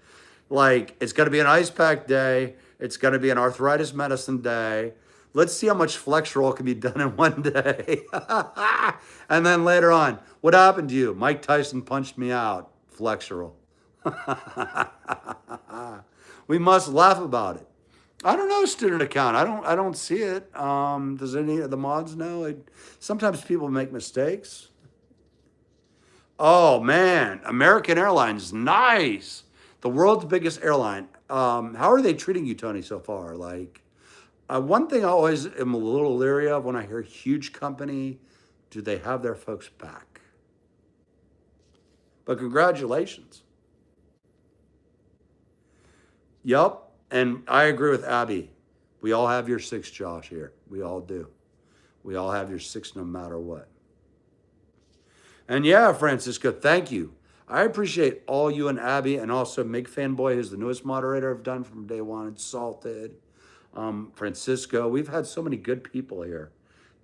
Speaker 1: like, it's going to be an ice pack day. It's going to be an arthritis medicine day. Let's see how much flex roll can be done in one day. And then later on, what happened to you? Mike Tyson punched me out. Flex roll. We must laugh about it. I don't know student account. I don't see it. Does any of the mods know? Sometimes people make mistakes. Oh man, American Airlines, nice. The world's biggest airline. How are they treating you, Tony, so far? Like, one thing I always am a little leery of when I hear huge company, do they have their folks back? But congratulations. Yup. And I agree with Abby. We all have your six, Josh, here. We all do. We all have your six no matter what. And yeah, Francisco, thank you. I appreciate all you and Abby and also Mig Fanboy, who's the newest moderator I've done from day one, Salted, Francisco. We've had so many good people here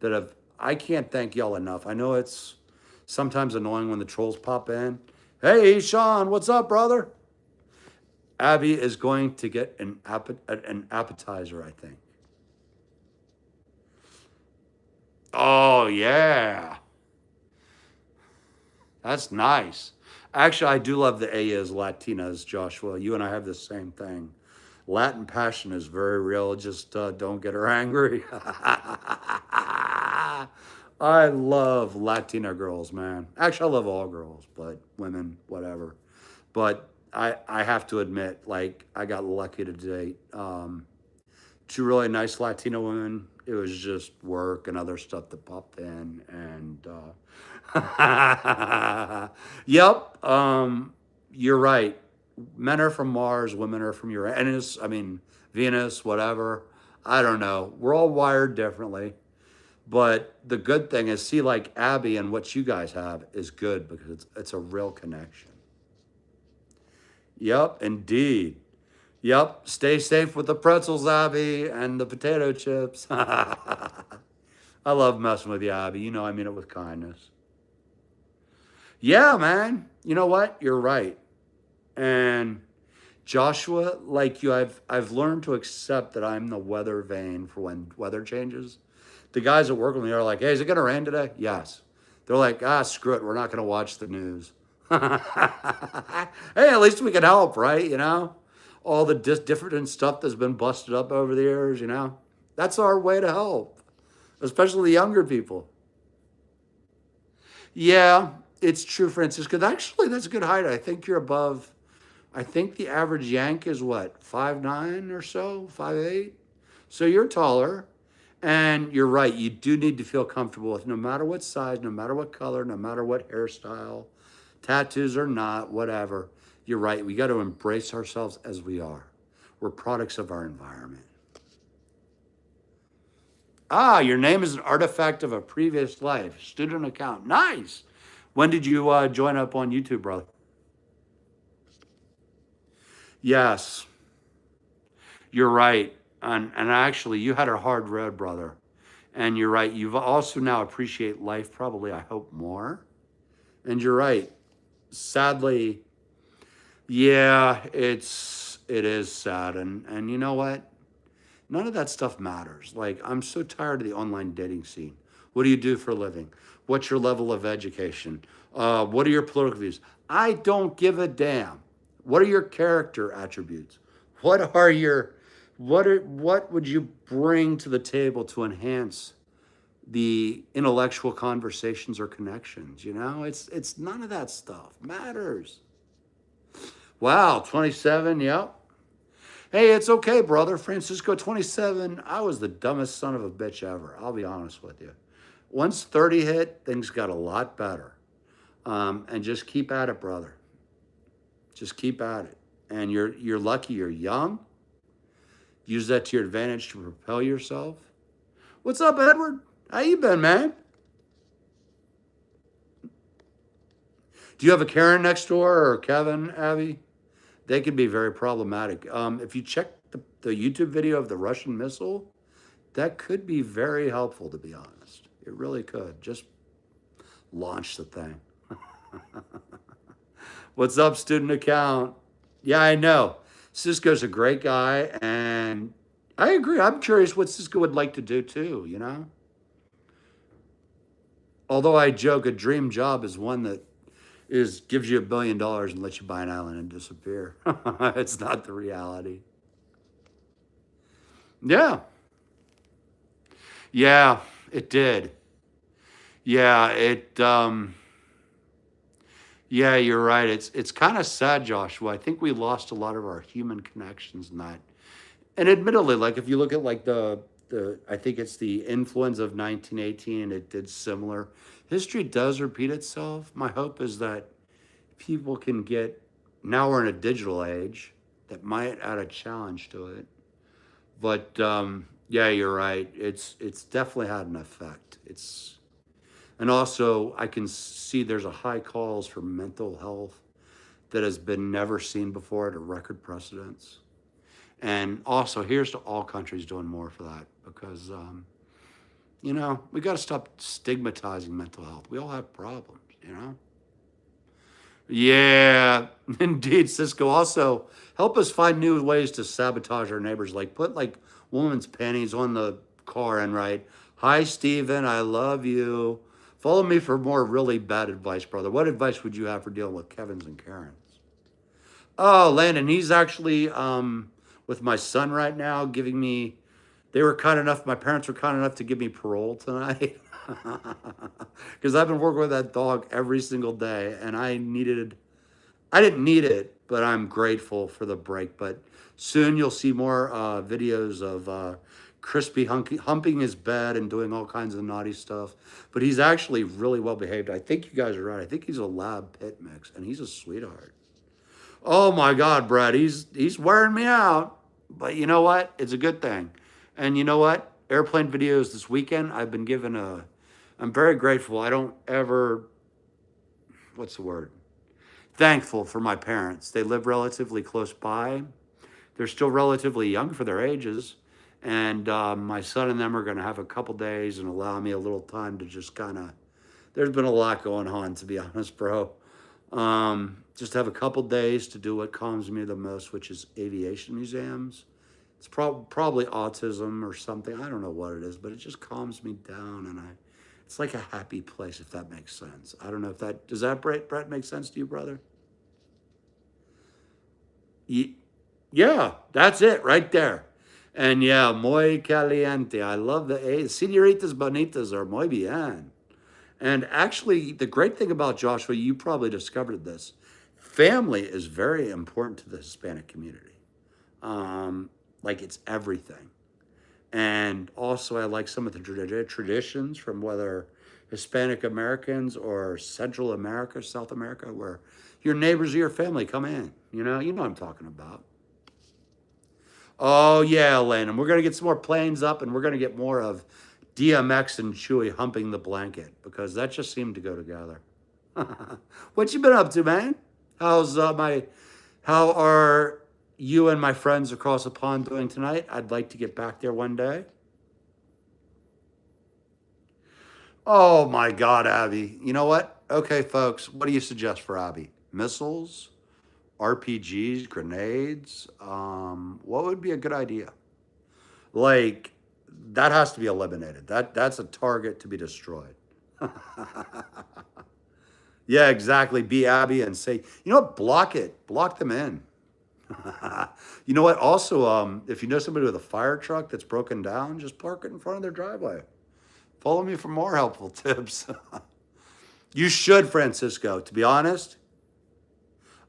Speaker 1: that I can't thank y'all enough. I know it's sometimes annoying when the trolls pop in. Hey, Sean, what's up, brother? Abby is going to get an appetizer, I think. Oh, yeah. That's nice. Actually, I do love the A is Latinas, Joshua. You and I have the same thing. Latin passion is very real. Just don't get her angry. I love Latina girls, man. Actually, I love all girls, but women, whatever. But I have to admit, like, I got lucky to date two really nice Latina women. It was just work and other stuff that popped in. And yep, you're right. Men are from Mars, women are from Uranus. I mean, Venus, whatever. I don't know. We're all wired differently. But the good thing is, see, like Abby and what you guys have is good because it's a real connection. Yep, indeed. Yep, stay safe with the pretzels, Abby, and the potato chips. I love messing with you, Abby. You know I mean it with kindness. Yeah, man. You know what? You're right. And Joshua, like you, I've learned to accept that I'm the weather vane for when weather changes. The guys that work with me are like, hey, is it going to rain today? Yes. They're like, screw it. We're not going to watch the news. Hey, at least we can help, right? You know, all the different stuff that's been busted up over the years, you know, that's our way to help, especially the younger people. Yeah, it's true, Francisco. Actually, that's a good height. I think you're above. I think the average Yank is what, 5'9" or so, 5'8". So you're taller. And you're right. You do need to feel comfortable with no matter what size, no matter what color, no matter what hairstyle, tattoos or not, whatever. You're right. We got to embrace ourselves as we are. We're products of our environment. Ah, your name is an artifact of a previous life. Student account. Nice. When did you join up on YouTube, brother? Yes, you're right. And actually, you had a hard road, brother. And you're right. You've also now appreciate life, probably, I hope, more. And you're right. Sadly, yeah, it is sad. And you know what? None of that stuff matters. Like, I'm so tired of the online dating scene. What do you do for a living? What's your level of education? What are your political views? I don't give a damn. What are your character attributes? What are your what would you bring to the table to enhance the intellectual conversations or connections? You know, it's none of that stuff matters. Wow, 27, yep. Hey, it's okay, brother. Francisco, 27. I was the dumbest son of a bitch ever. I'll be honest with you. Once 30 hit, things got a lot better. And just keep at it, brother. Just keep at it. And you're lucky you're young. Use that to your advantage to propel yourself. What's up, Edward? How you been, man? Do you have a Karen next door or Kevin, Abby? They can be very problematic. If you check the YouTube video of the Russian missile, that could be very helpful, to be honest. It really could. Just launch the thing. What's up, student account? Yeah, I know. Cisco's a great guy, and I agree. I'm curious what Cisco would like to do too, you know? Although I joke, a dream job is one that gives you $1 billion and lets you buy an island and disappear. It's not the reality. Yeah. Yeah, it did. Yeah, yeah, you're right. It's kind of sad, Joshua. I think we lost a lot of our human connections in that. And admittedly, like if you look at like the I think it's the influenza of 1918, it did similar. History does repeat itself. My hope is that people can get, now we're in a digital age that might add a challenge to it. But yeah, you're right. It's definitely had an effect. And also I can see there's a high calls for mental health that has been never seen before at a record precedence. And also, here's to all countries doing more for that because, you know, we got to stop stigmatizing mental health. We all have problems, you know? Yeah, indeed, Cisco. Also, help us find new ways to sabotage our neighbors. Like put like woman's panties on the car and write, "Hi, Steven, I love you." Follow me for more really bad advice, brother. What advice would you have for dealing with Kevins and Karens? Oh, Landon, he's actually with my son right now, giving me. They were kind enough. My parents were kind enough to give me parole tonight. Because I've been working with that dog every single day, and I didn't need it, but I'm grateful for the break. But soon you'll see more videos of Crispy humping his bed and doing all kinds of naughty stuff. But he's actually really well behaved. I think you guys are right. I think he's a lab pit mix, and he's a sweetheart. Oh my God, Brad, he's wearing me out. But you know what? It's a good thing. And you know what? Airplane videos this weekend, I'm very grateful. I don't ever, what's the word? Thankful for my parents. They live relatively close by. They're still relatively young for their ages. And my son and them are going to have a couple days and allow me a little time to just kind of, there's been a lot going on, to be honest, bro. Just have a couple days to do what calms me the most, which is aviation museums. It's probably autism or something. I don't know what it is, but it just calms me down, and it's like a happy place, if that makes sense. I don't know if that does that Brett make sense to you, brother? Yeah, that's it right there. And yeah, muy caliente. I love the senoritas bonitas are muy bien. And actually, the great thing about Joshua, you probably discovered this. Family is very important to the Hispanic community. Like it's everything. And also, I like some of the traditions from whether Hispanic Americans or Central America, South America, where your neighbors or your family come in. You know what I'm talking about. Oh, yeah, Landon. We're going to get some more planes up, and we're going to get more of DMX and Chewy humping the blanket, because that just seemed to go together. What you been up to, man? How are you and my friends across the pond doing tonight? I'd like to get back there one day. Oh my God, Abby. You know what? Okay, folks, what do you suggest for Abby? Missiles, RPGs, grenades? What would be a good idea? Like, that has to be eliminated. That's a target to be destroyed. Yeah, exactly. Be Abby and say, you know what? Block it. Block them in. You know what? Also, if you know somebody with a fire truck that's broken down, just park it in front of their driveway. Follow me for more helpful tips. You should, Francisco. To be honest,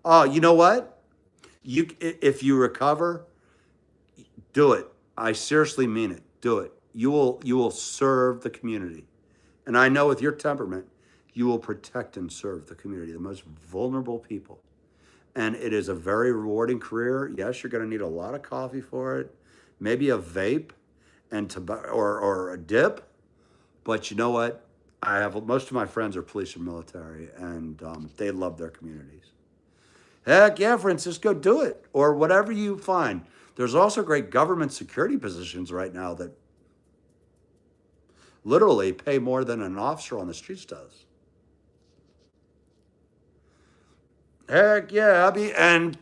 Speaker 1: oh, you know what? If you recover, do it. I seriously mean it. Do it. You will serve the community. And I know with your temperament, you will protect and serve the community, the most vulnerable people. And it is a very rewarding career. Yes, you're going to need a lot of coffee for it, maybe a vape and tobacco or a dip. But you know what? I have most of my friends are police or military, and they love their communities. Heck yeah, Francisco, do it, or whatever you find. There's also great government security positions right now that literally pay more than an officer on the streets does. Heck yeah, Abby. And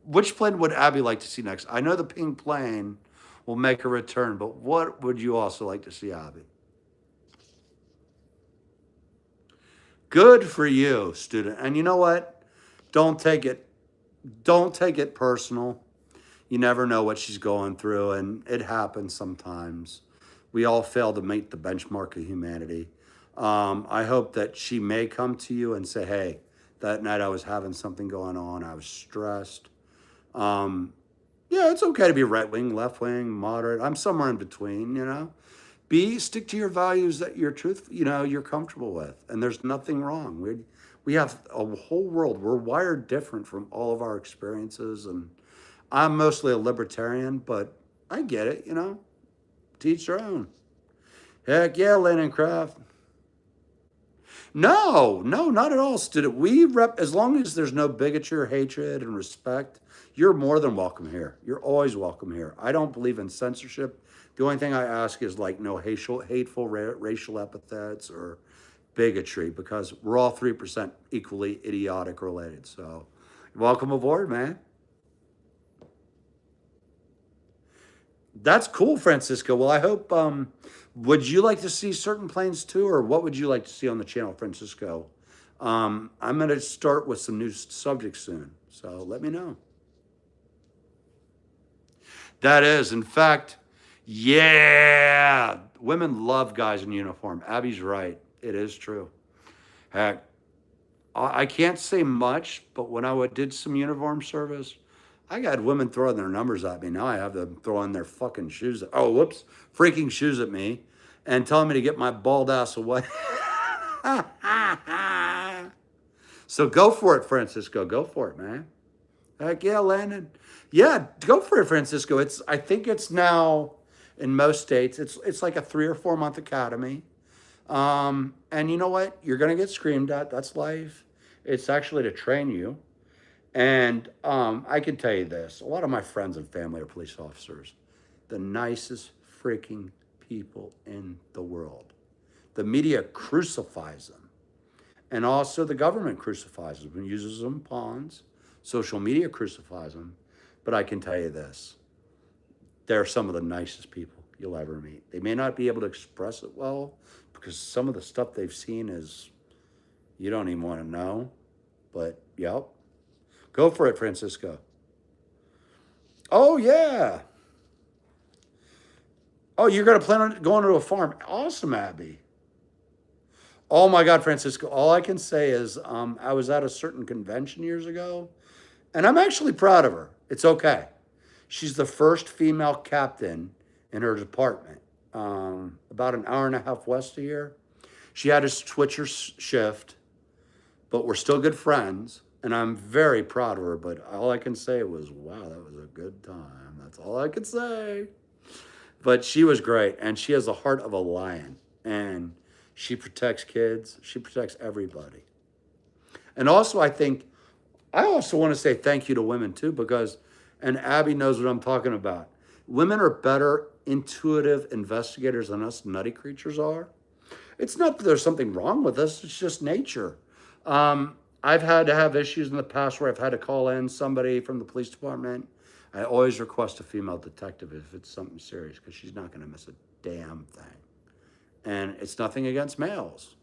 Speaker 1: which plane would Abby like to see next? I know the pink plane will make a return, but what would you also like to see, Abby? Good for you, student. And you know what? Don't take it personal. You never know what she's going through, and it happens sometimes. We all fail to meet the benchmark of humanity. I hope that she may come to you and say, hey, that night I was having something going on. I was stressed. Yeah, it's okay to be right wing, left wing, moderate. I'm somewhere in between, you know. Stick to your values that you're comfortable with, and there's nothing wrong. We have a whole world. We're wired different from all of our experiences, and I'm mostly a libertarian, but I get it, you know. Teach their own. Heck yeah, Lennon Craft. No, not at all, student. As long as there's no bigotry or hatred and respect, you're more than welcome here. You're always welcome here. I don't believe in censorship. The only thing I ask is like no hateful racial epithets or bigotry, because we're all 3% equally idiotic related. So welcome aboard, man. That's cool, Francisco. Well, I hope, would you like to see certain planes too, or what would you like to see on the channel, Francisco? I'm going to start with some new subjects soon, so let me know. That is, in fact, yeah, women love guys in uniform. Abby's right. It is true. Heck, I can't say much, but when I did some uniform service, I got women throwing their numbers at me. Now I have them throwing their fucking freaking shoes at me and telling me to get my bald ass away. So go for it, Francisco. Go for it, man. Heck yeah, Landon. Yeah, go for it, Francisco. I think it's now in most states, it's like a 3 or 4 month academy. And you know what? You're gonna get screamed at. That's life. It's actually to train you. And I can tell you this, a lot of my friends and family are police officers, the nicest freaking people in the world. The media crucifies them. And also the government crucifies them and uses them pawns. Social media crucifies them. But I can tell you this, they're some of the nicest people you'll ever meet. They may not be able to express it well because some of the stuff they've seen is, you don't even want to know. But, yep. Go for it, Francisco. Oh, yeah. Oh, you're going to plan on going to a farm. Awesome, Abby. Oh, my God, Francisco. All I can say is I was at a certain convention years ago, and I'm actually proud of her. It's okay. She's the first female captain in her department, about an hour and a half west of here. She had a switcher shift, but we're still good friends. And I'm very proud of her, but all I can say was, wow, that was a good time. That's all I could say. But she was great, and she has the heart of a lion, and she protects kids. She protects everybody. And also, I also want to say thank you to women too, because, and Abby knows what I'm talking about. Women are better intuitive investigators than us nutty creatures are. It's not that there's something wrong with us, it's just nature. I've had to have issues in the past where I've had to call in somebody from the police department. I always request a female detective if it's something serious, because she's not going to miss a damn thing. And it's nothing against males.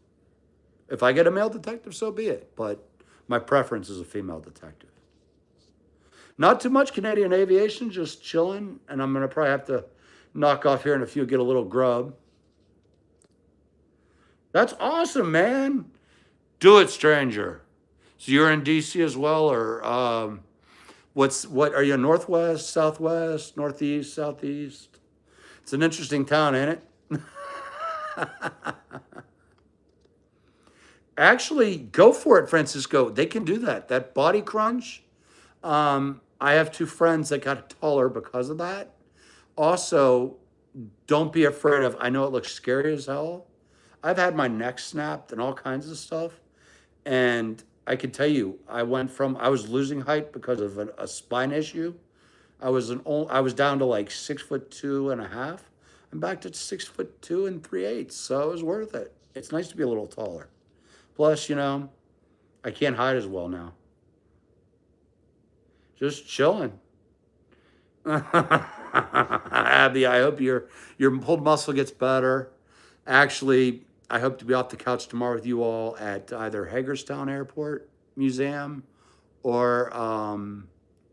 Speaker 1: If I get a male detective, so be it. But my preference is a female detective. Not too much Canadian aviation, just chilling. And I'm going to probably have to knock off here in a few, get a little grub. That's awesome, man. Do it, stranger. So you're in DC as well, or what are you, northwest, southwest, northeast, southeast? It's an interesting town, ain't it? Actually, go for it, Francisco. They can do that. That body crunch. I have two friends that got taller because of that. Also, don't be afraid of, I know it looks scary as hell. I've had my neck snapped and all kinds of stuff. And I can tell you, I was losing height because of a spine issue. I was down to like 6'2.5". I'm back to 6'2 3/8". So it was worth it. It's nice to be a little taller. Plus, I can't hide as well now. Just chilling. Abby, I hope your pulled muscle gets better. Actually, I hope to be off the couch tomorrow with you all at either Hagerstown Airport Museum or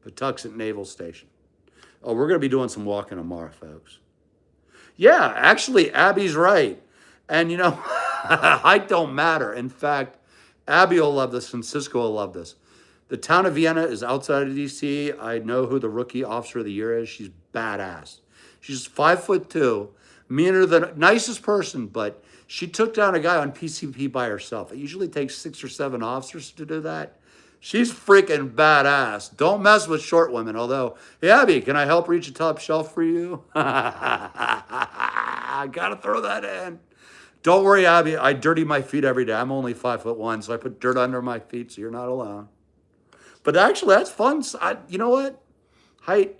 Speaker 1: Patuxent Naval Station. Oh, we're going to be doing some walking tomorrow, folks. Yeah, actually, Abby's right. And, height don't matter. In fact, Abby will love this and Cisco will love this. The town of Vienna is outside of DC. I know who the rookie officer of the year is. She's badass. She's 5'2", meaner than the nicest person, but she took down a guy on PCP by herself. It usually takes 6 or 7 officers to do that. She's freaking badass. Don't mess with short women. Although, hey, Abby, can I help reach a top shelf for you? I gotta throw that in. Don't worry, Abby. I dirty my feet every day. I'm only 5'1", so I put dirt under my feet, so you're not alone. But actually, that's fun. You know what? Height.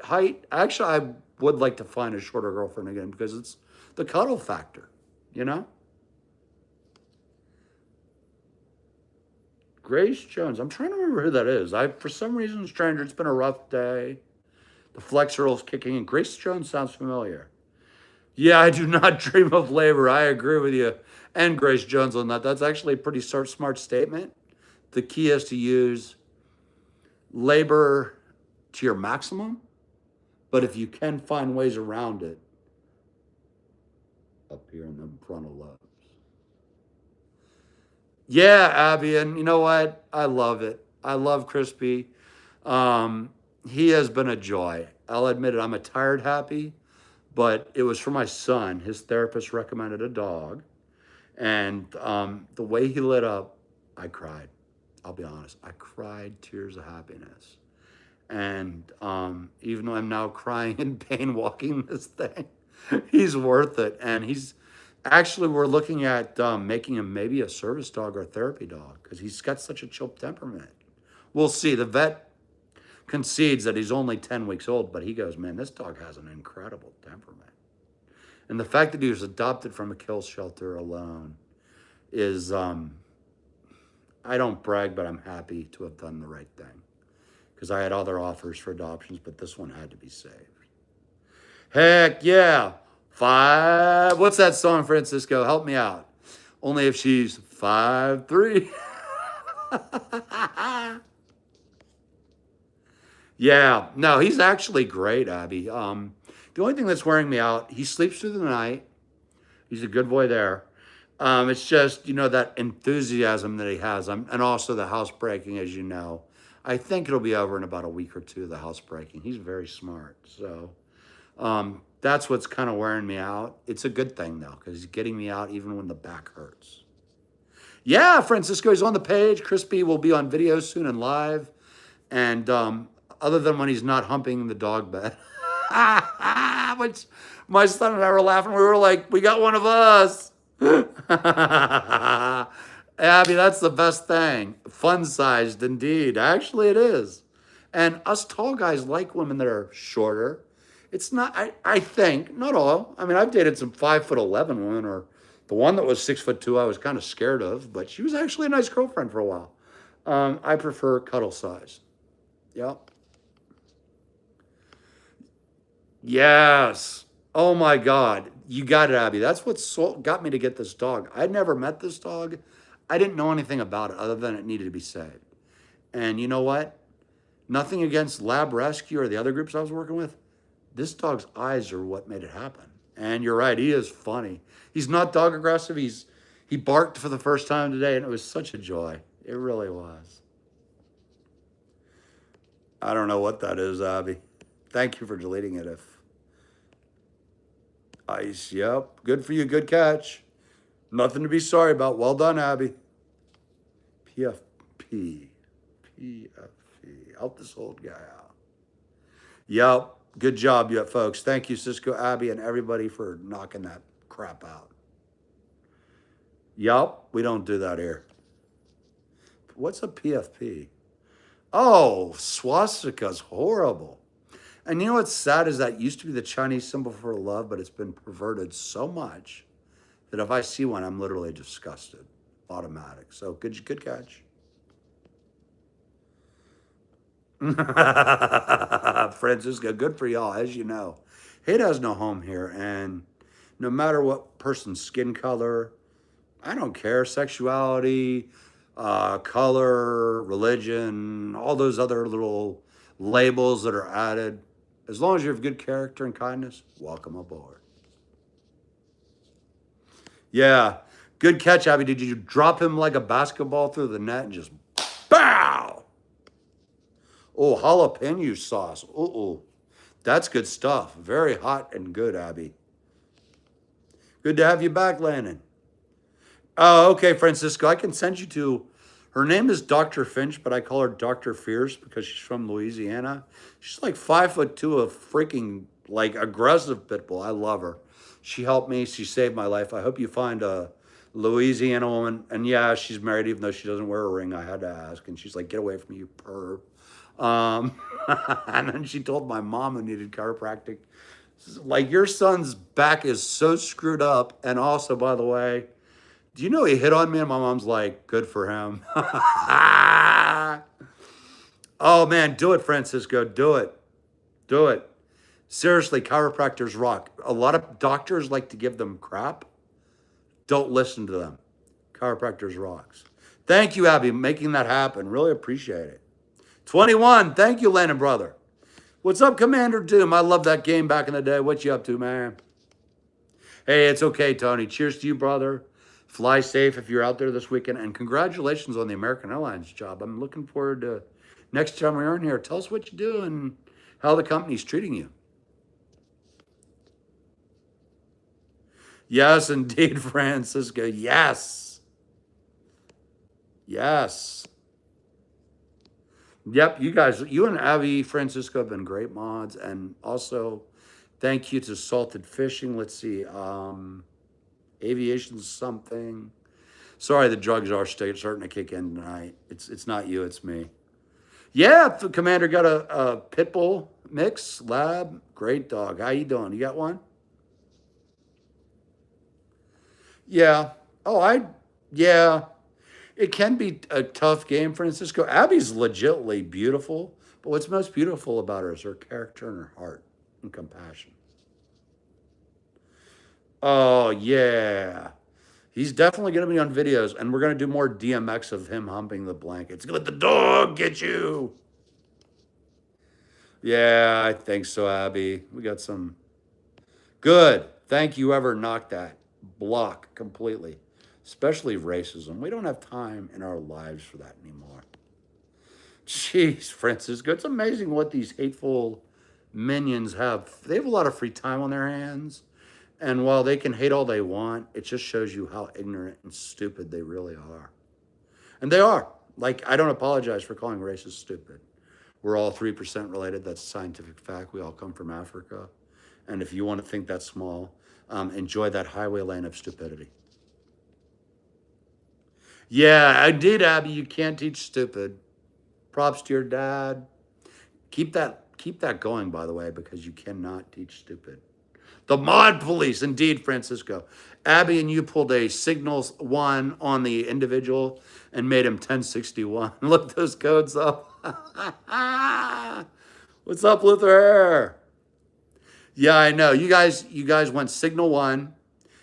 Speaker 1: Actually, I would like to find a shorter girlfriend again because it's the cuddle factor, Grace Jones. I'm trying to remember who that is. For some reason, stranger, it's been a rough day. The flexoral's kicking in. Grace Jones sounds familiar. Yeah, I do not dream of labor. I agree with you and Grace Jones on that. That's actually a pretty smart statement. The key is to use labor to your maximum, but if you can find ways around it, up here in the frontal lobes. Yeah, Abby, and you know what? I love it. I love Crispy. He has been a joy. I'll admit it, I'm a tired happy, but it was for my son. His therapist recommended a dog, and the way he lit up, I cried. I'll be honest, I cried tears of happiness. And even though I'm now crying in pain walking this thing, he's worth it. And we're looking at making him maybe a service dog or a therapy dog because he's got such a chill temperament. We'll see. The vet concedes that he's only 10 weeks old, but he goes, man, this dog has an incredible temperament. And the fact that he was adopted from a kill shelter alone is, I don't brag, but I'm happy to have done the right thing. Because I had other offers for adoptions, but this one had to be saved. Heck yeah. 5. What's that song, Francisco? Help me out. Only if she's 5'3". Yeah. No, he's actually great, Abby. The only thing that's wearing me out, he sleeps through the night. He's a good boy there. It's just, that enthusiasm that he has. And also the housebreaking, as you know. I think it'll be over in about a week or two, the housebreaking. He's very smart. So that's what's kind of wearing me out. It's a good thing, though, because he's getting me out even when the back hurts. Yeah, Francisco, he's on the page. Crispy will be on video soon and live. And other than when he's not humping the dog bed, which My son and I were laughing. We were like, we got one of us. Abby, that's the best thing. Fun-sized, indeed. Actually, it is. And us tall guys like women that are shorter. It's not, I think, not all. I mean, I've dated some 5'11" women, or the one that was 6'2" I was kind of scared of, but she was actually a nice girlfriend for a while. I prefer cuddle size. Yep. Yes. Oh my God. You got it, Abby. That's what got me to get this dog. I'd never met this dog. I didn't know anything about it other than it needed to be saved. And you know what? Nothing against Lab Rescue or the other groups I was working with. This dog's eyes are what made it happen. And you're right, he is funny. He's not dog aggressive. He barked for the first time today, and it was such a joy. It really was. I don't know what that is, Abby. Thank you for deleting it. If ice, yep. Good for you. Good catch. Nothing to be sorry about. Well done, Abby. PFP. PFP. Help this old guy out. Yep. Good job, you folks. Thank you, Cisco, Abby, and everybody for knocking that crap out. Yep. We don't do that here. What's a PFP? Oh, swastika's horrible. And you know what's sad is that used to be the Chinese symbol for love, but it's been perverted so much that if I see one, I'm literally disgusted. Automatic. So good catch. Francisco, good for y'all. As you know, hate has no home here. And no matter what person's skin color, I don't care, sexuality, color, religion, all those other little labels that are added. As long as you have good character and kindness, welcome aboard. Yeah, good catch, Abby. Did you drop him like a basketball through the net and just bow? Oh, jalapeno sauce. Uh-oh. That's good stuff. Very hot and good, Abby. Good to have you back, Landon. Oh, okay, Francisco. I can send you to, her name is Dr. Finch, but I call her Dr. Fierce because she's from Louisiana. She's like 5'2", a freaking like aggressive pit bull. I love her. She helped me. She saved my life. I hope you find a Louisiana woman. And yeah, she's married, even though she doesn't wear a ring. I had to ask. And she's like, get away from me, you perv. And then she told my mom who needed chiropractic, like, your son's back is so screwed up. And also, by the way, do you know he hit on me? And my mom's like, good for him. Oh, man, do it, Francisco. Do it. Do it. Seriously, chiropractors rock. A lot of doctors like to give them crap. Don't listen to them. Chiropractors rocks. Thank you, Abby, making that happen. Really appreciate it. 21. Thank you, Lennon, brother. What's up, Commander Doom? I love that game back in the day. What you up to, man? Hey, it's okay, Tony. Cheers to you, brother. Fly safe if you're out there this weekend. And congratulations on the American Airlines job. I'm looking forward to next time we're in here. Tell us what you do and how the company's treating you. Yes, indeed, Francisco. Yes. Yes. Yep, you guys, you and Abby, Francisco have been great mods. And also, thank you to Salted Fishing. Let's see, Aviation something. Sorry, the drugs are starting to kick in tonight. It's not you, it's me. Yeah, the Commander got a pit bull mix lab. Great dog. How you doing? You got one? Yeah. Oh, yeah. It can be a tough game, Francisco. Abby's legitimately beautiful, but what's most beautiful about her is her character and her heart and compassion. Oh, yeah. He's definitely going to be on videos, and we're going to do more DMX of him humping the blankets. Let the dog get you. Yeah, I think so, Abby. We got some. Good. Thank you, whoever knocked that block completely. Especially racism. We don't have time in our lives for that anymore. Jeez, Francisco, it's amazing what these hateful minions have. They have a lot of free time on their hands. And while they can hate all they want, it just shows you how ignorant and stupid they really are. And they are. Like, I don't apologize for calling racists stupid. We're all 3% related. That's a scientific fact. We all come from Africa. And if you want to think that's small, enjoy that highway lane of stupidity. Yeah, I did, Abby. You can't teach stupid. Props to your dad. Keep that going, by the way, because you cannot teach stupid. The mod police, indeed, Francisco. Abby and you pulled a signals 1 on the individual and made him 1061. Look those codes up. What's up, Luther? Yeah, I know. You guys went signal 1.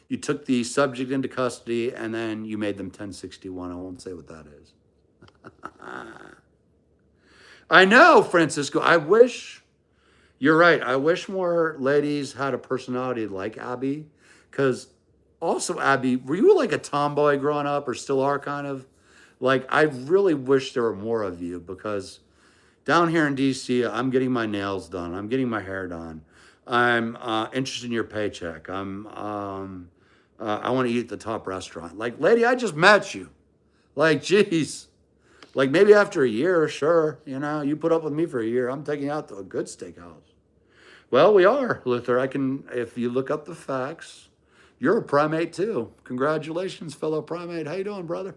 Speaker 1: You took the subject into custody, and then you made them 1061. I won't say what that is. I know, Francisco. You're right. I wish more ladies had a personality like Abby. Because also, Abby, were you like a tomboy growing up or still are kind of? Like, I really wish there were more of you because down here in DC, I'm getting my nails done. I'm getting my hair done. I'm interested in your paycheck. I want to eat at the top restaurant. Like, lady, I just met you. Like, geez. Like, maybe after a year, sure. You put up with me for a year. I'm taking you out to a good steakhouse. Well, we are, Luther. If you look up the facts, you're a primate too. Congratulations, fellow primate. How you doing, brother?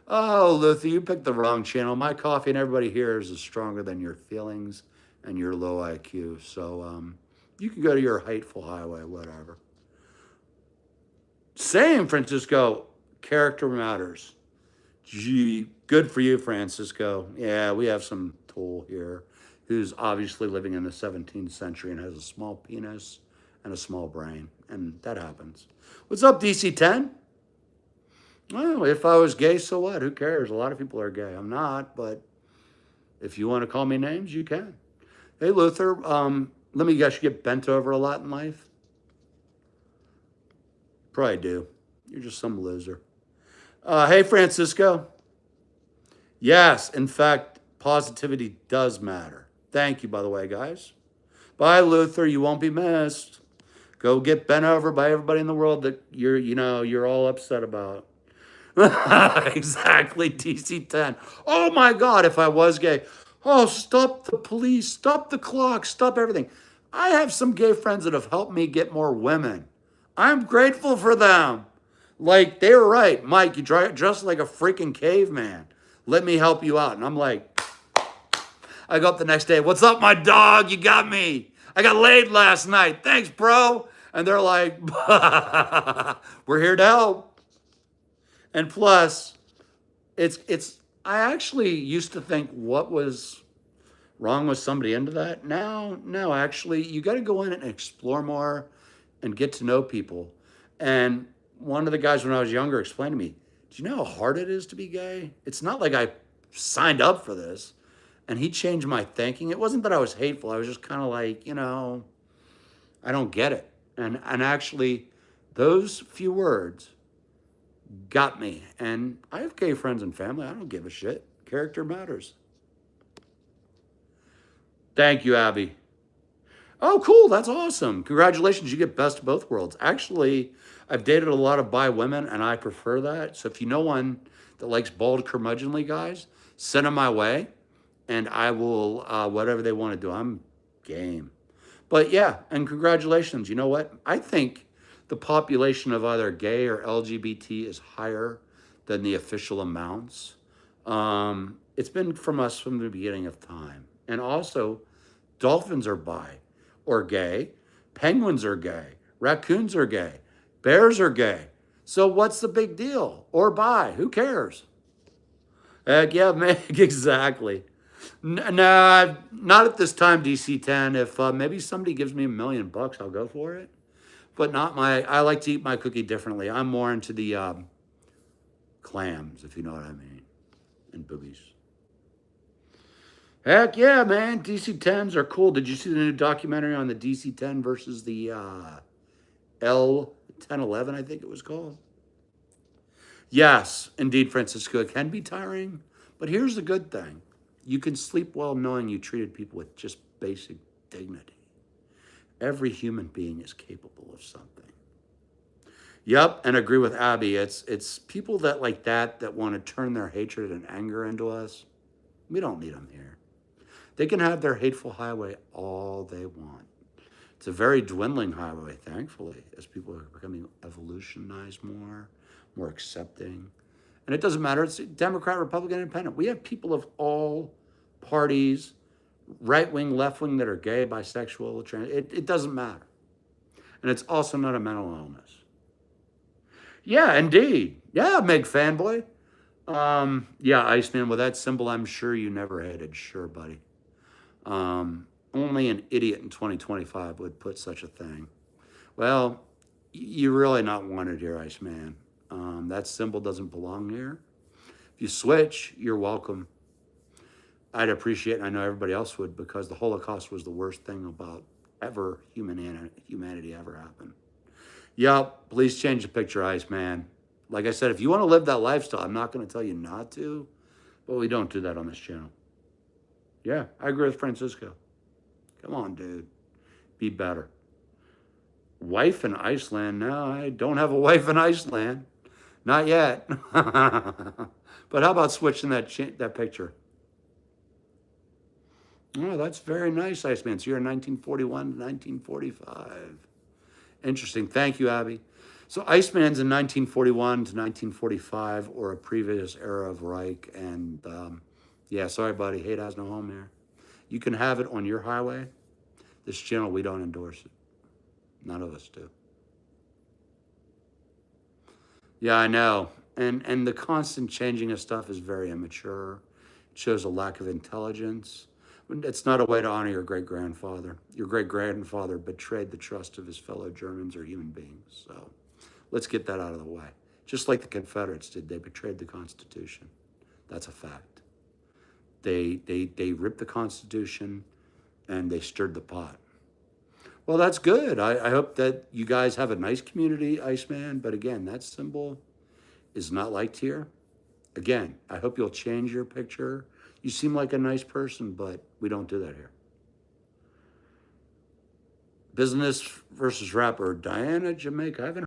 Speaker 1: Oh, Luther, you picked the wrong channel. My coffee and everybody here is stronger than your feelings and your low IQ. So you can go to your hateful highway, whatever. Same, Francisco. Character matters. Gee, good for you, Francisco. Yeah, we have some tool here who's obviously living in the 17th century and has a small penis and a small brain. And that happens. What's up, DC-10? Well, if I was gay, so what? Who cares? A lot of people are gay. I'm not, but if you want to call me names, you can. Hey, Luther, let me guess, you get bent over a lot in life? Probably do. You're just some loser. Hey, Francisco. Yes, in fact, positivity does matter. Thank you, by the way, guys. Bye, Luther. You won't be missed. Go get bent over by everybody in the world that you're all upset about. Exactly, DC-10. Oh my God, if I was gay. Oh, stop the police, stop the clock, stop everything. I have some gay friends that have helped me get more women. I'm grateful for them. Like, they were right. Mike, you dress like a freaking caveman. Let me help you out. And I'm like, I go up the next day. What's up, my dog? You got me. I got laid last night. Thanks, bro. And they're like, we're here to help. And plus, I actually used to think what was wrong with somebody into that. Now, no, actually, you got to go in and explore more and get to know people. And one of the guys when I was younger explained to me, do you know how hard it is to be gay? It's not like I signed up for this. And he changed my thinking. It wasn't that I was hateful. I was just kind of like, I don't get it. And actually, those few words got me. And I have gay friends and family. I don't give a shit. Character matters. Thank you, Abby. Oh, cool. That's awesome. Congratulations. You get best of both worlds. Actually, I've dated a lot of bi women, and I prefer that. So if you know one that likes bald, curmudgeonly guys, send them my way, and I will, whatever they want to do. I'm game. But yeah, and congratulations. You know what? I think the population of either gay or LGBT is higher than the official amounts. It's been from us from the beginning of time. And also, dolphins are bi or gay. Penguins are gay. Raccoons are gay. Bears are gay. So what's the big deal? Or bi? Who cares? Heck yeah, man. Exactly. No, not at this time, DC-10. If maybe somebody gives me $1 million, I'll go for it. But I like to eat my cookie differently. I'm more into the clams, if you know what I mean, and boobies. Heck yeah, man. DC-10s are cool. Did you see the new documentary on the DC-10 versus the L-1011, I think it was called? Yes, indeed, Francisco. It can be tiring, but here's the good thing. You can sleep well knowing you treated people with just basic dignity. Every human being is capable of something. Yep, and agree with Abby. It's people that want to turn their hatred and anger into us. We don't need them here. They can have their hateful highway all they want. It's a very dwindling highway, thankfully, as people are becoming evolutionized more accepting. And it doesn't matter, it's Democrat, Republican, Independent. We have people of all parties, right wing, left wing, that are gay, bisexual, trans. It doesn't matter. And it's also not a mental illness. Yeah, indeed. Yeah, Meg fanboy. Yeah, Iceman, with that symbol, I'm sure you never hated. Sure, buddy. Only an idiot in 2025 would put such a thing. Well, you're really not wanted here, Iceman. That symbol doesn't belong here. If you switch, you're welcome. I'd appreciate it. I know everybody else would, because the Holocaust was the worst thing about humanity ever happened. Yep, please change the picture, Iceman. Like I said, if you want to live that lifestyle, I'm not going to tell you not to, but we don't do that on this channel. Yeah, I agree with Francisco. Come on, dude. Be better. Wife in Iceland? No, I don't have a wife in Iceland. Not yet. But how about switching that picture? Oh, that's very nice, Iceman. So you're in 1941 to 1945. Interesting. Thank you, Abby. So Iceman's in 1941 to 1945, or a previous era of Reich. And yeah, sorry, buddy. Hate has no home here. You can have it on your highway. This channel, we don't endorse it. None of us do. Yeah, I know. And the constant changing of stuff is very immature. It shows a lack of intelligence. It's not a way to honor your great-grandfather. Your great-grandfather betrayed the trust of his fellow Germans or human beings. So let's get that out of the way. Just like the Confederates did, they betrayed the Constitution. That's a fact. They ripped the Constitution and they stirred the pot. Well, that's good. I hope that you guys have a nice community, Iceman. But again, that symbol is not liked here. Again, I hope you'll change your picture. You seem like a nice person, but we don't do that here. Business versus rapper Diana Jamaica. I haven't